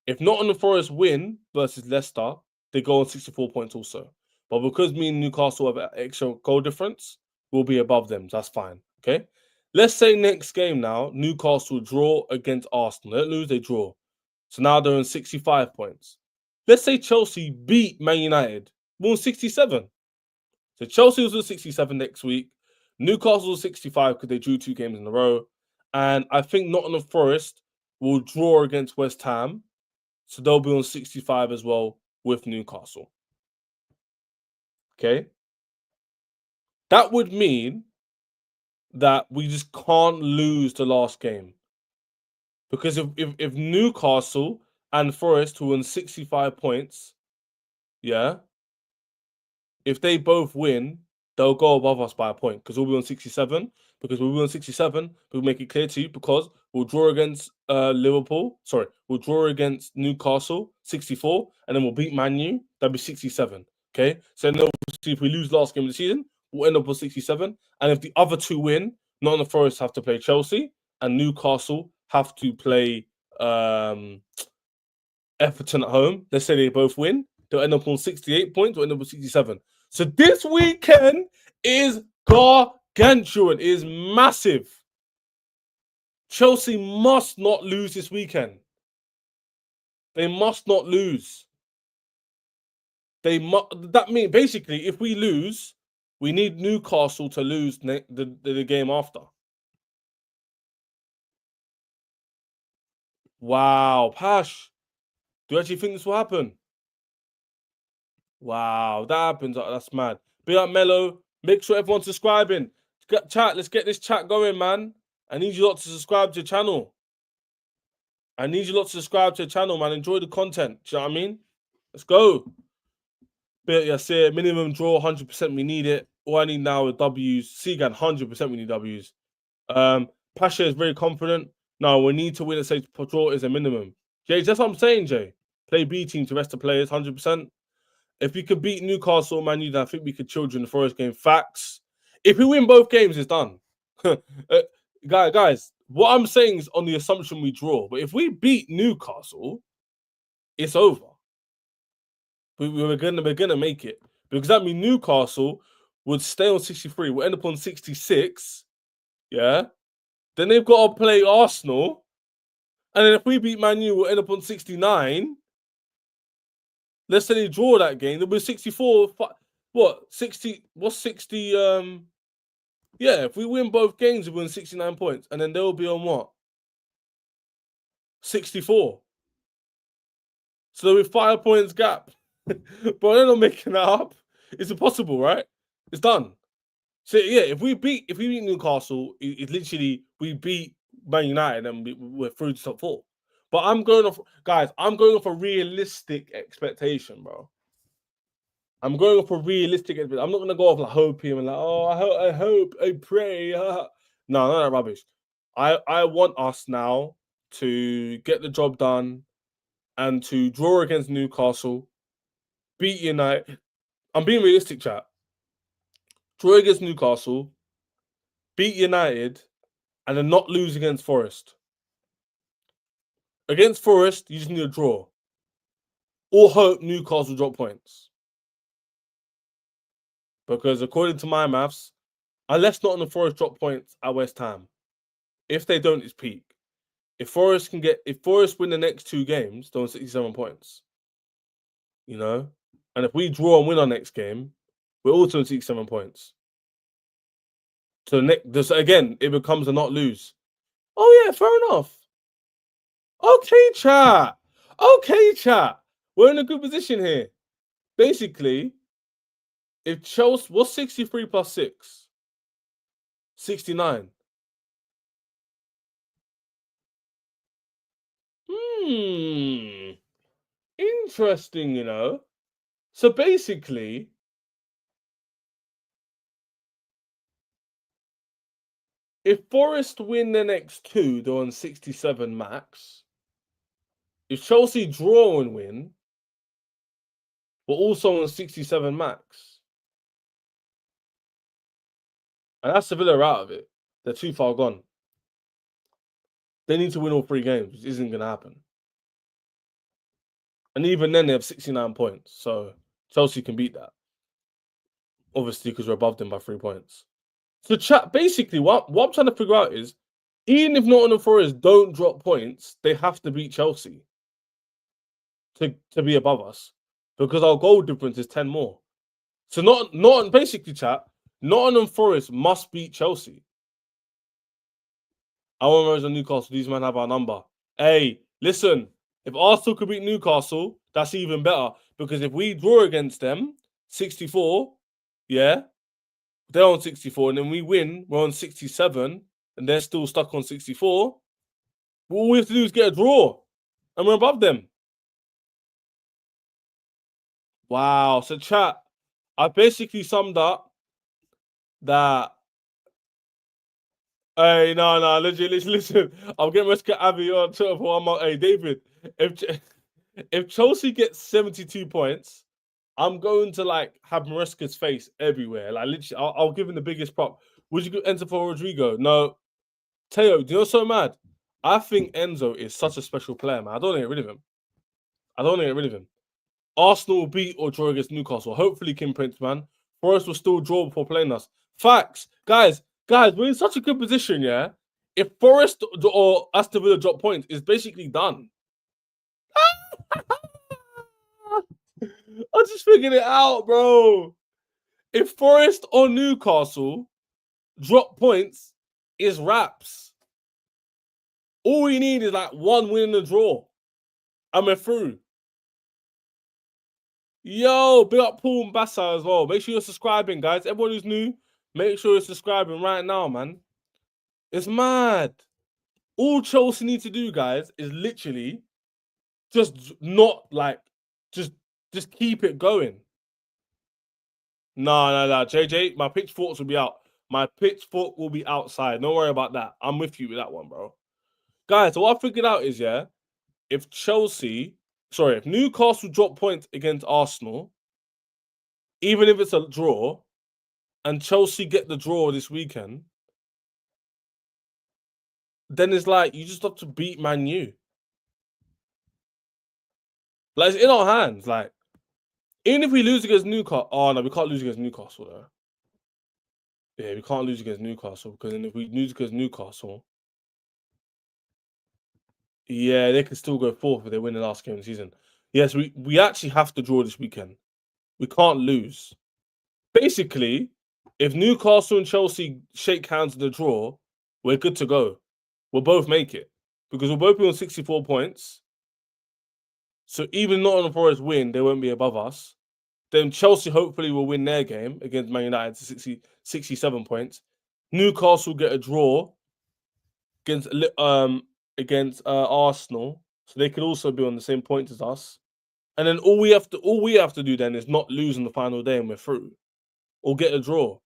If Nottingham Forest win versus Leicester, they go on 64 points also. But because me and Newcastle have an extra goal difference, we'll be above them. So that's fine. Okay? Let's say next game now, Newcastle draw against Arsenal. They don't lose, they draw. So now they're on 65 points. Let's say Chelsea beat Man United. We're on 67. So Chelsea was on 67 next week. Newcastle was 65 because they drew 2 games in a row. And I think Nottingham Forest will draw against West Ham. So they'll be on 65 as well with Newcastle. Okay? That would mean that we just can't lose the last game. Because if Newcastle and Forest, who are on 65 points, yeah, if they both win, they'll go above us by a point because we'll be on 67. Because we'll be on 67, we'll make it clear to you because we'll draw against Liverpool. Sorry, we'll draw against Newcastle, 64, and then we'll beat Man U. That'll be 67. Okay, so then obviously if we lose last game of the season, we'll end up on 67. And if the other 2 win, Nottingham Forest have to play Chelsea, and Newcastle have to play Everton at home. Let's say they both win. They'll end up on 68 points. We'll end up on 67. So this weekend is gargantuan. It is massive. Chelsea must not lose this weekend. They must not lose. That means basically, if we lose, we need Newcastle to lose the game after. Wow, Pash. Do you actually think this will happen? Wow, that happens. That's mad. Be like Mello. Make sure everyone's subscribing. Chat, let's get this chat going, man. I need you lot to subscribe to the channel. Man. Enjoy the content. Do you know what I mean? Let's go. But yes, yeah, minimum draw, 100%. We need it. All I need now is W's. Seagan, 100% we need W's. Pasha is very confident. No, we need to win. It says draw is a minimum. Jay, that's what I'm saying, Jay. Play B team to rest the players, 100%. If we could beat Newcastle, Man United, I think we could chill during the Forest game. Facts. If we win both games, it's done. Guys, what I'm saying is on the assumption we draw. But if we beat Newcastle, it's over. We're gonna make it. Because that means Newcastle would stay on 63. We'll end up on 66. Yeah. Then they've got to play Arsenal. And then if we beat Man U, we'll end up on 69. Let's say they draw that game. They'll be 64. What? 60? What's 60? Yeah, if we win both games, we'll win 69 points. And then they'll be on what? 64. So there'll be 5 points gap. But they're not making that up. It's impossible, right? It's done. So yeah, if we beat Newcastle, it's literally we beat Man United and we're through to top 4. But I'm going off a realistic expectation, bro. I'm going off a realistic expectation. I'm not gonna go off like hoping and like, oh, I hope, I pray. No, none of that rubbish. I want us now to get the job done and to draw against Newcastle, beat United. I'm being realistic, chat. draw against Newcastle, beat United, and then not lose against Forest. Against Forest, you just need a draw. Or hope Newcastle drop points. Because according to my maths, unless Nottingham Forest drop points at West Ham, if they don't, it's peak. If Forest win the next 2 games, they're on 67 points. You know? And if we draw and win our next game, we're also on 67 points. So again, it becomes a not lose. Oh yeah, fair enough. Okay, chat. We're in a good position here. Basically, if Chelsea, what's 63 plus 6? 69. Interesting, you know. So basically, if Forest win the next 2, they're on 67 max. If Chelsea draw and win, we're also on 67 max. And that's Sevilla out of it. They're too far gone. They need to win all 3 games, which isn't going to happen. And even then, they have 69 points. So Chelsea can beat that. Obviously, because we're above them by 3 points. So chat, basically, what I'm trying to figure out is, even if Nottingham Forest don't drop points, they have to beat Chelsea to be above us. Because our goal difference is 10 more. So basically, chat, Nottingham Forest must beat Chelsea. Our Rose and Newcastle, these men have our number. Hey, listen, if Arsenal could beat Newcastle, that's even better. Because if we draw against them, 64, yeah, they're on 64, and then we win, we're on 67, and they're still stuck on 64. All we have to do is get a draw, and we're above them. Wow. So, chat, I basically summed up that. Hey, no, legit, listen. I'm getting Resca Abbey on Twitter for 1 month. Hey, David, if Chelsea gets 72 points, I'm going to have Maresca's face everywhere. Like literally, I'll give him the biggest prop. Would you enter for Rodrigo? No. Teo, do you know what's so mad? I think Enzo is such a special player, man. I don't want to get rid of him. Arsenal will beat or draw against Newcastle. Hopefully, Kim Prince, man. Forest will still draw before playing us. Facts. Guys, we're in such a good position, yeah? If Forest or Aston Villa drop points, it's basically done. I just figured it out, bro. If Forest or Newcastle drop points, it's wraps. All we need is 1 win and a draw. And we're through. Yo, big up Paul and Bassa as well. Make sure you're subscribing, guys. Everyone who's new, make sure you're subscribing right now, man. It's mad. All Chelsea need to do, guys, is literally just not just keep it going. No, JJ, my pitchforks will be out. My pitchfork will be outside. Don't worry about that. I'm with you with that one, bro. Guys, so what I figured out is, yeah, if Newcastle drop points against Arsenal, even if it's a draw, and Chelsea get the draw this weekend, then it's you just have to beat Man U. It's in our hands. Even if we lose against Newcastle, oh no, we can't lose against Newcastle though. Yeah, we can't lose against Newcastle because then if we lose against Newcastle, yeah, they can still go 4th if they win the last game of the season. Yes, we actually have to draw this weekend. We can't lose. Basically, if Newcastle and Chelsea shake hands in the draw, we're good to go. We'll both make it because we'll both be on 64 points. So even Nottingham Forest win, they won't be above us. Then Chelsea hopefully will win their game against Man United to 67 points. Newcastle get a draw against Arsenal, so they could also be on the same points as us. And then all we have to do then is not lose on the final day and we're through, or get a draw.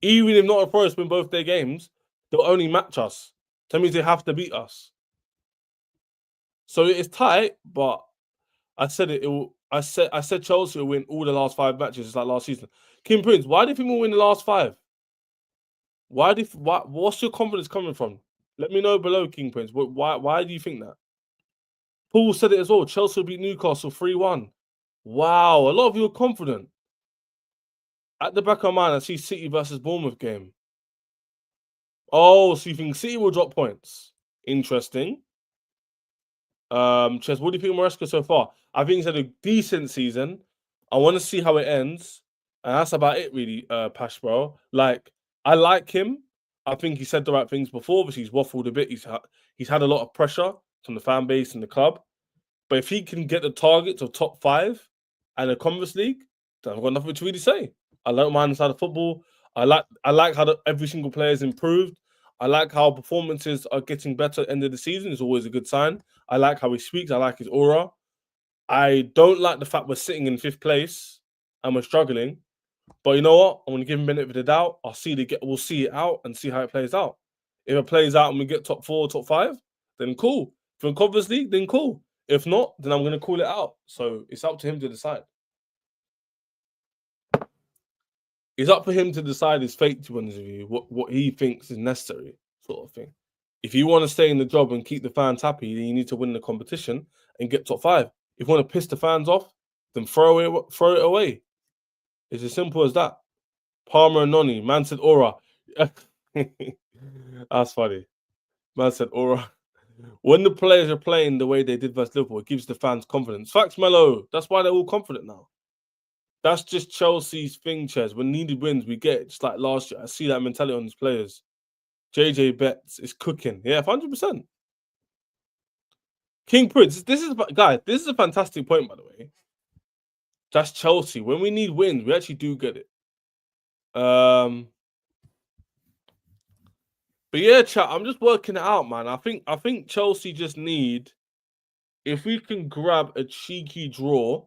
Even if Nottingham Forest win both their games, they'll only match us. That means they have to beat us. So it's tight, but I said it. I said Chelsea will win all the last 5 matches, just like last season. King Prince, why do you think we'll win the last 5? What's your confidence coming from? Let me know below, King Prince. Why do you think that? Paul said it as well. Chelsea beat Newcastle 3-1. Wow, a lot of you are confident. At the back of my mind, I see City versus Bournemouth game. Oh, so you think City will drop points? Interesting. Ches, what do you think of Maresca so far? I think he's had a decent season. I want to see how it ends. And that's about it, really, Pash, bro. Like, I like him. I think he said the right things before. Obviously, he's waffled a bit. He's had a lot of pressure from the fan base and the club. But if he can get the targets of top 5 and the Conference League, then I've got nothing to really say. I like my side of football. I like how every single player is improved. I like how performances are getting better at the end of the season. It's always a good sign. I like how he speaks. I like his aura. I don't like the fact we're sitting in 5th place and we're struggling. But you know what? I'm going to give him benefit of the doubt. We'll see it out and see how it plays out. If it plays out and we get top 4, top 5, then cool. If we're in Conference League, then cool. If not, then I'm going to call it out. So it's up to him to decide. It's up for him to decide his fate, to be honest with you, what he thinks is necessary, sort of thing. If you want to stay in the job and keep the fans happy, then you need to win the competition and get top 5. If you want to piss the fans off, then throw it away. It's as simple as that. Palmer and Noni, man said aura. That's funny. Man said aura. When the players are playing the way they did versus Liverpool, it gives the fans confidence. Facts, Mello. That's why they're all confident now. That's just Chelsea's thing, Ches. When needed wins, we get it. Just like last year. I see that mentality on these players. JJ Betts is cooking. Yeah, 100%. King Prince, this is a fantastic point, by the way. That's Chelsea. When we need wins, we actually do get it. But yeah, chat, I'm just working it out, man. I think Chelsea just need, if we can grab a cheeky draw,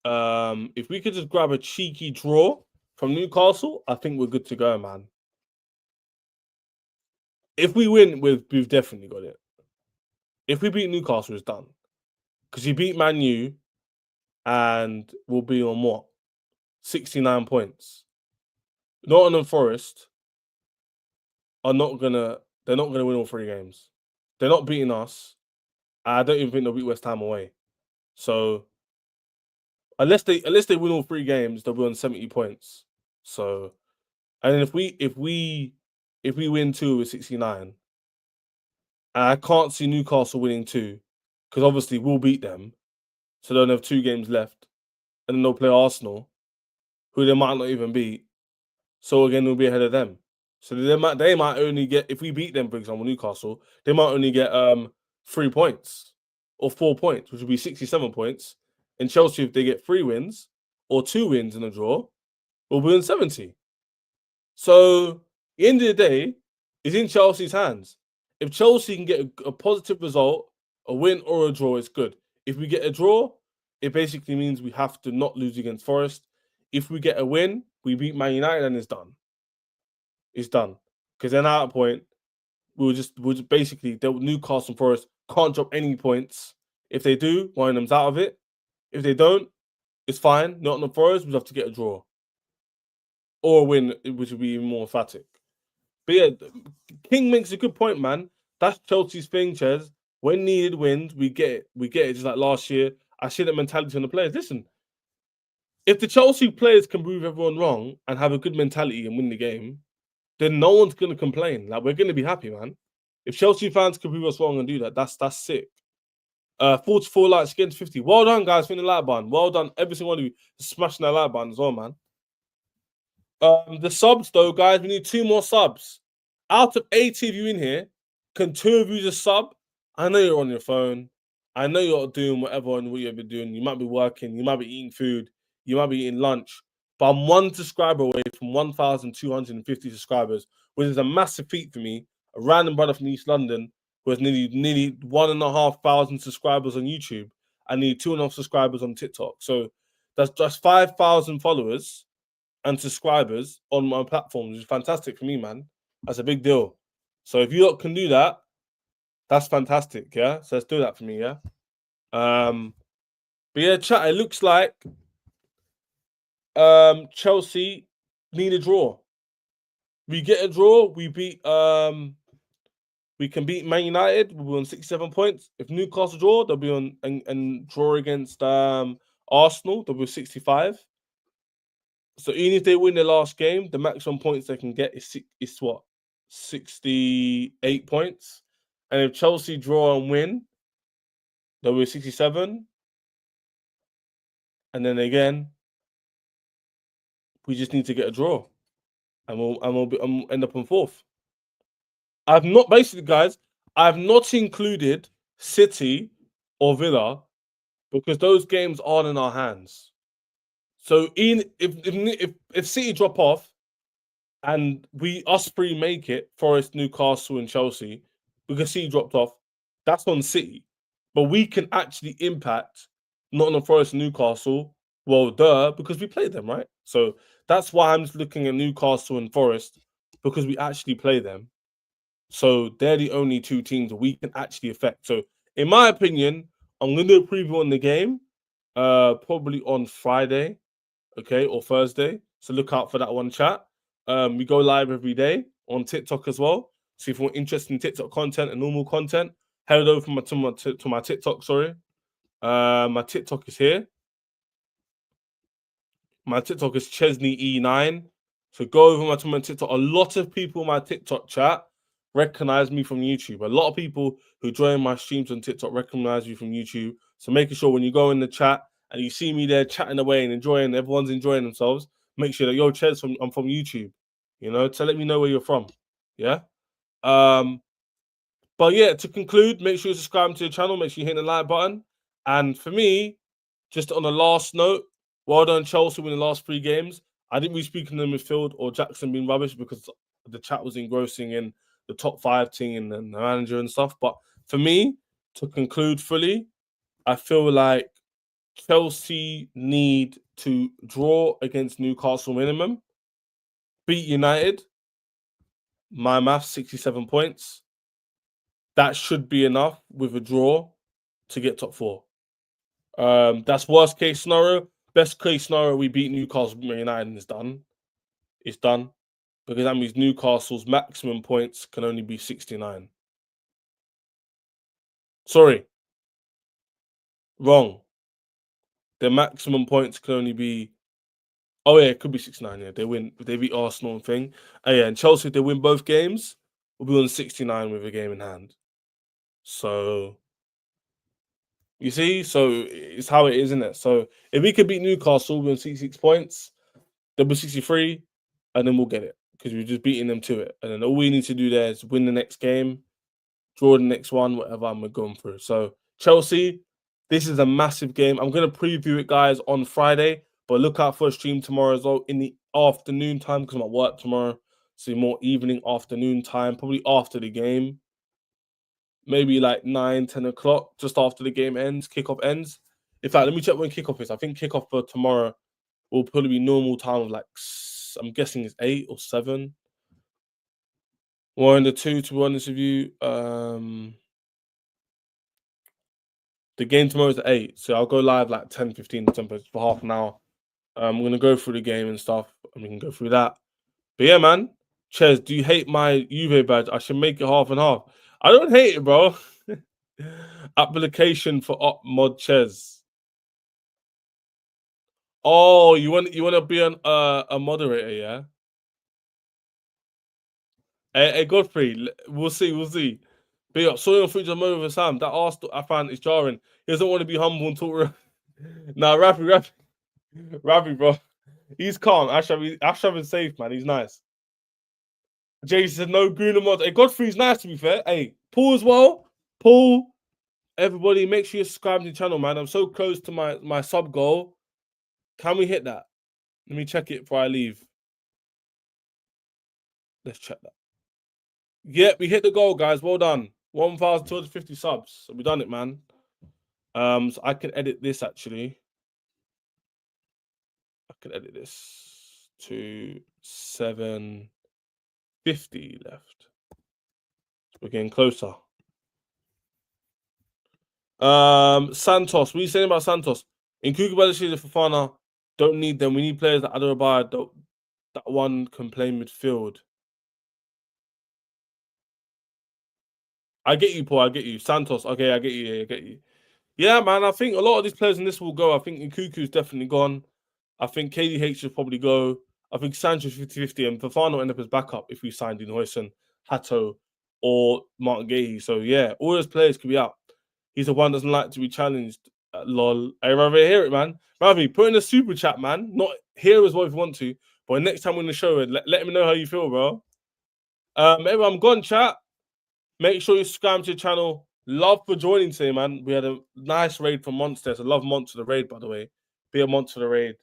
if we could just grab a cheeky draw from Newcastle, I think we're good to go, man. If we win, we've definitely got it. If we beat Newcastle, it's done. Because you beat Man U and we'll be on what? 69 points. Nottingham Forest they're not gonna win all 3 games. They're not beating us. I don't even think they'll beat West Ham away. So unless they win all 3 games, they'll be on 70 points. So, and then if we win 2 with 69, I can't see Newcastle winning 2 because obviously we'll beat them. So they'll have 2 games left, and then they'll play Arsenal, who they might not even beat. So again, we'll be ahead of them. So they might only get, if we beat them, for example, Newcastle, they might only get 3 points or 4 points, which would be 67 points. And Chelsea, if they get 3 wins or 2 wins in a draw, will be on 70. So at the end of the day, it's in Chelsea's hands. If Chelsea can get a positive result, a win or a draw, it's good. If we get a draw, it basically means we have to not lose against Forest. If we get a win, we beat Man United and it's done. It's done. Because then at that point, we'll just basically, Newcastle and Forest can't drop any points. If they do, one of them's out of it. If they don't, it's fine. Not on the Forest, we have to get a draw. Or a win, which would be even more emphatic. But yeah, King makes a good point, man. That's Chelsea's thing, Ches. When needed wins, we get it. We get it just like last year. I see that mentality on the players. Listen, if the Chelsea players can prove everyone wrong and have a good mentality and win the game, then no one's going to complain. Like, we're going to be happy, man. If Chelsea fans can prove us wrong and do that, that's sick. 44 likes against 50. Well done, guys, for the like button. Well done, every single one of you, smashing that like button as well, man. The subs, though, guys, we need 2 more subs. Out of 80 of you in here, can 2 of you just sub? I know you're on your phone. I know you're doing whatever and what you've been doing. You might be working. You might be eating food. You might be eating lunch. But I'm 1 subscriber away from 1,250 subscribers, which is a massive feat for me. A random brother from East London who has nearly 1,500 subscribers on YouTube and nearly 2.5 subscribers on TikTok. So that's just 5,000 followers and subscribers on my platform, which is fantastic for me, man. That's a big deal. So if you lot can do that, that's fantastic, yeah? So let's do that for me, yeah? But yeah, chat, it looks like Chelsea need a draw. We get a draw, we can beat Man United, we'll be on 67 points. If Newcastle draw, they'll be on and draw against Arsenal, they'll be 65. So even if they win their last game, the maximum points they can get is what? 68 points. And if Chelsea draw and win, they'll be 67. And then again, we just need to get a draw. And we'll end up on 4th. I've not included City or Villa because those games aren't in our hands. So if City drop off and us three make it, Forest, Newcastle, and Chelsea, because City dropped off, that's on City. But we can actually impact Nottingham Forest and Newcastle. Well, because we played them, right? So that's why I'm just looking at Newcastle and Forest, because we actually play them. So they're the only two teams that we can actually affect. So in my opinion, I'm going to do a preview on the game, probably on Friday, okay, or Thursday. So look out for that one, chat. We go live every day on TikTok as well. So if you're interested in TikTok content and normal content, head over to my TikTok. Sorry, my TikTok is here. My TikTok is Chesney E9. So go over to my TikTok. A lot of people in my TikTok chat recognize me from YouTube. A lot of people who join my streams on TikTok recognize me from YouTube. So making sure when you go in the chat and you see me there chatting away and everyone's enjoying themselves, make sure that yo, Ches, I'm from YouTube. You know, to let me know where you're from. Yeah. But yeah, to conclude, make sure you subscribe to the channel, make sure you hit the like button. And for me, just on the last note, well done Chelsea winning the last 3 games. I didn't really speak in the midfield or Jackson being rubbish because the chat was engrossing in the top 5 team and the manager and stuff. But for me, to conclude fully, I feel like Chelsea need to draw against Newcastle minimum, beat United, my maths 67 points. That should be enough with a draw to get top 4. That's worst case scenario. Best case scenario, we beat Newcastle United and it's done. It's done. Because that means Newcastle's maximum points can only be 69. Sorry. Wrong. Their maximum points can only be... Oh, yeah, it could be 69. Yeah, they win. They beat Arsenal and thing. Oh, yeah, and Chelsea, if they win both games, will be on 69 with a game in hand. So... You see? So it's how it is, isn't it? So if we could beat Newcastle, we're on 66 points, they'll be 63, and then we'll get it. Because we're just beating them to it. And then all we need to do there is win the next game, draw the next one, whatever, and we're going through. So Chelsea, this is a massive game. I'm going to preview it, guys, on Friday. But look out for a stream tomorrow as well in the afternoon time because I'm at work tomorrow. So more evening, afternoon time, probably after the game. Maybe like 9, 10 o'clock, just after the game ends, kickoff ends. In fact, let me check when kickoff is. I think kickoff for tomorrow will probably be normal time of like, I'm guessing it's 8 or 7. One in the 2, to be honest with you. The game tomorrow is at 8, so I'll go live like 10, 15 for half an hour. I'm going to go through the game and stuff, and we can go through that. But yeah, man. Ches, do you hate my Juve badge? I should make it half and half. I don't hate it, bro. Application for op mod Ches. Oh, you want to be a moderator, yeah? Hey, Godfrey, we'll see. But yeah, saw your feature moment for Sam. That Arsenal I found is jarring. He doesn't want to be humble and talk. Nah, Rafi, bro. He's calm. Ashraf is safe, man. He's nice. Jason said no Gruner mods. Hey, Godfrey's nice to be fair. Hey, Paul as well. Paul, everybody, make sure you subscribe to the channel, man. I'm so close to my sub goal. Can we hit that? Let me check it before I leave. Let's check that. Yeah, we hit the goal, guys. Well done. 1,250 subs. So we done it, man. So I can edit this actually. I can edit this to 750 left. We're getting closer. Santos. What are you saying about Santos? In Kukubalashida Fofana, Don't need them. We need players that Adebayo that one can play midfield. I get you, Paul. I get you. Santos. Okay, I get you. Yeah, I get you. Yeah, man. I think a lot of these players in this will go. I think Nkuku's definitely gone. I think KDH should probably go. I think Sancho's 50-50 and Fafana will end up as backup if we signed in Hoyson, Hato, or Martin Gahey. So yeah, all those players could be out. He's the one that doesn't like to be challenged. Lol. Hey, rather hear it, man. Ravi, put in a super chat, man. Not here as well if you want to, but next time we're in the show, let me know how you feel, bro. Everyone, gone chat. Make sure you subscribe to the channel. Love for joining today, man. We had a nice raid from Monsters. I love Monster the raid, by the way. Be a Monster the raid.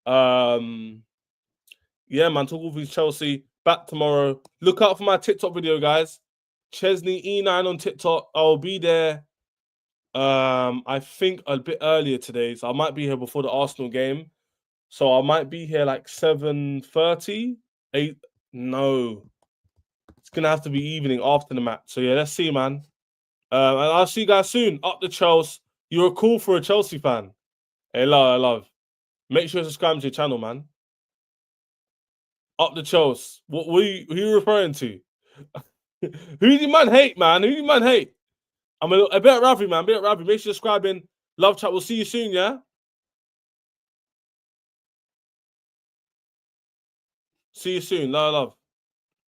Yeah, man. Talk all things Chelsea. Back tomorrow. Look out for my TikTok video, guys. Chesney E9 on TikTok. I'll be there. I think a bit earlier today, so I might be here before the Arsenal game. So I might be here like 7:30, 8. No, it's gonna have to be evening after the match. So yeah, let's see, man. And I'll see you guys soon. Up the Chelsea. You're cool for a Chelsea fan. Hey, love. Make sure to subscribe to your channel, man. Up the Chelsea. Who are you referring to? Who do you man hate, man? Who do you man hate? I'm a bit Ravi, man. Make sure you're subscribing. Love chat. We'll see you soon, yeah? See you soon. Love.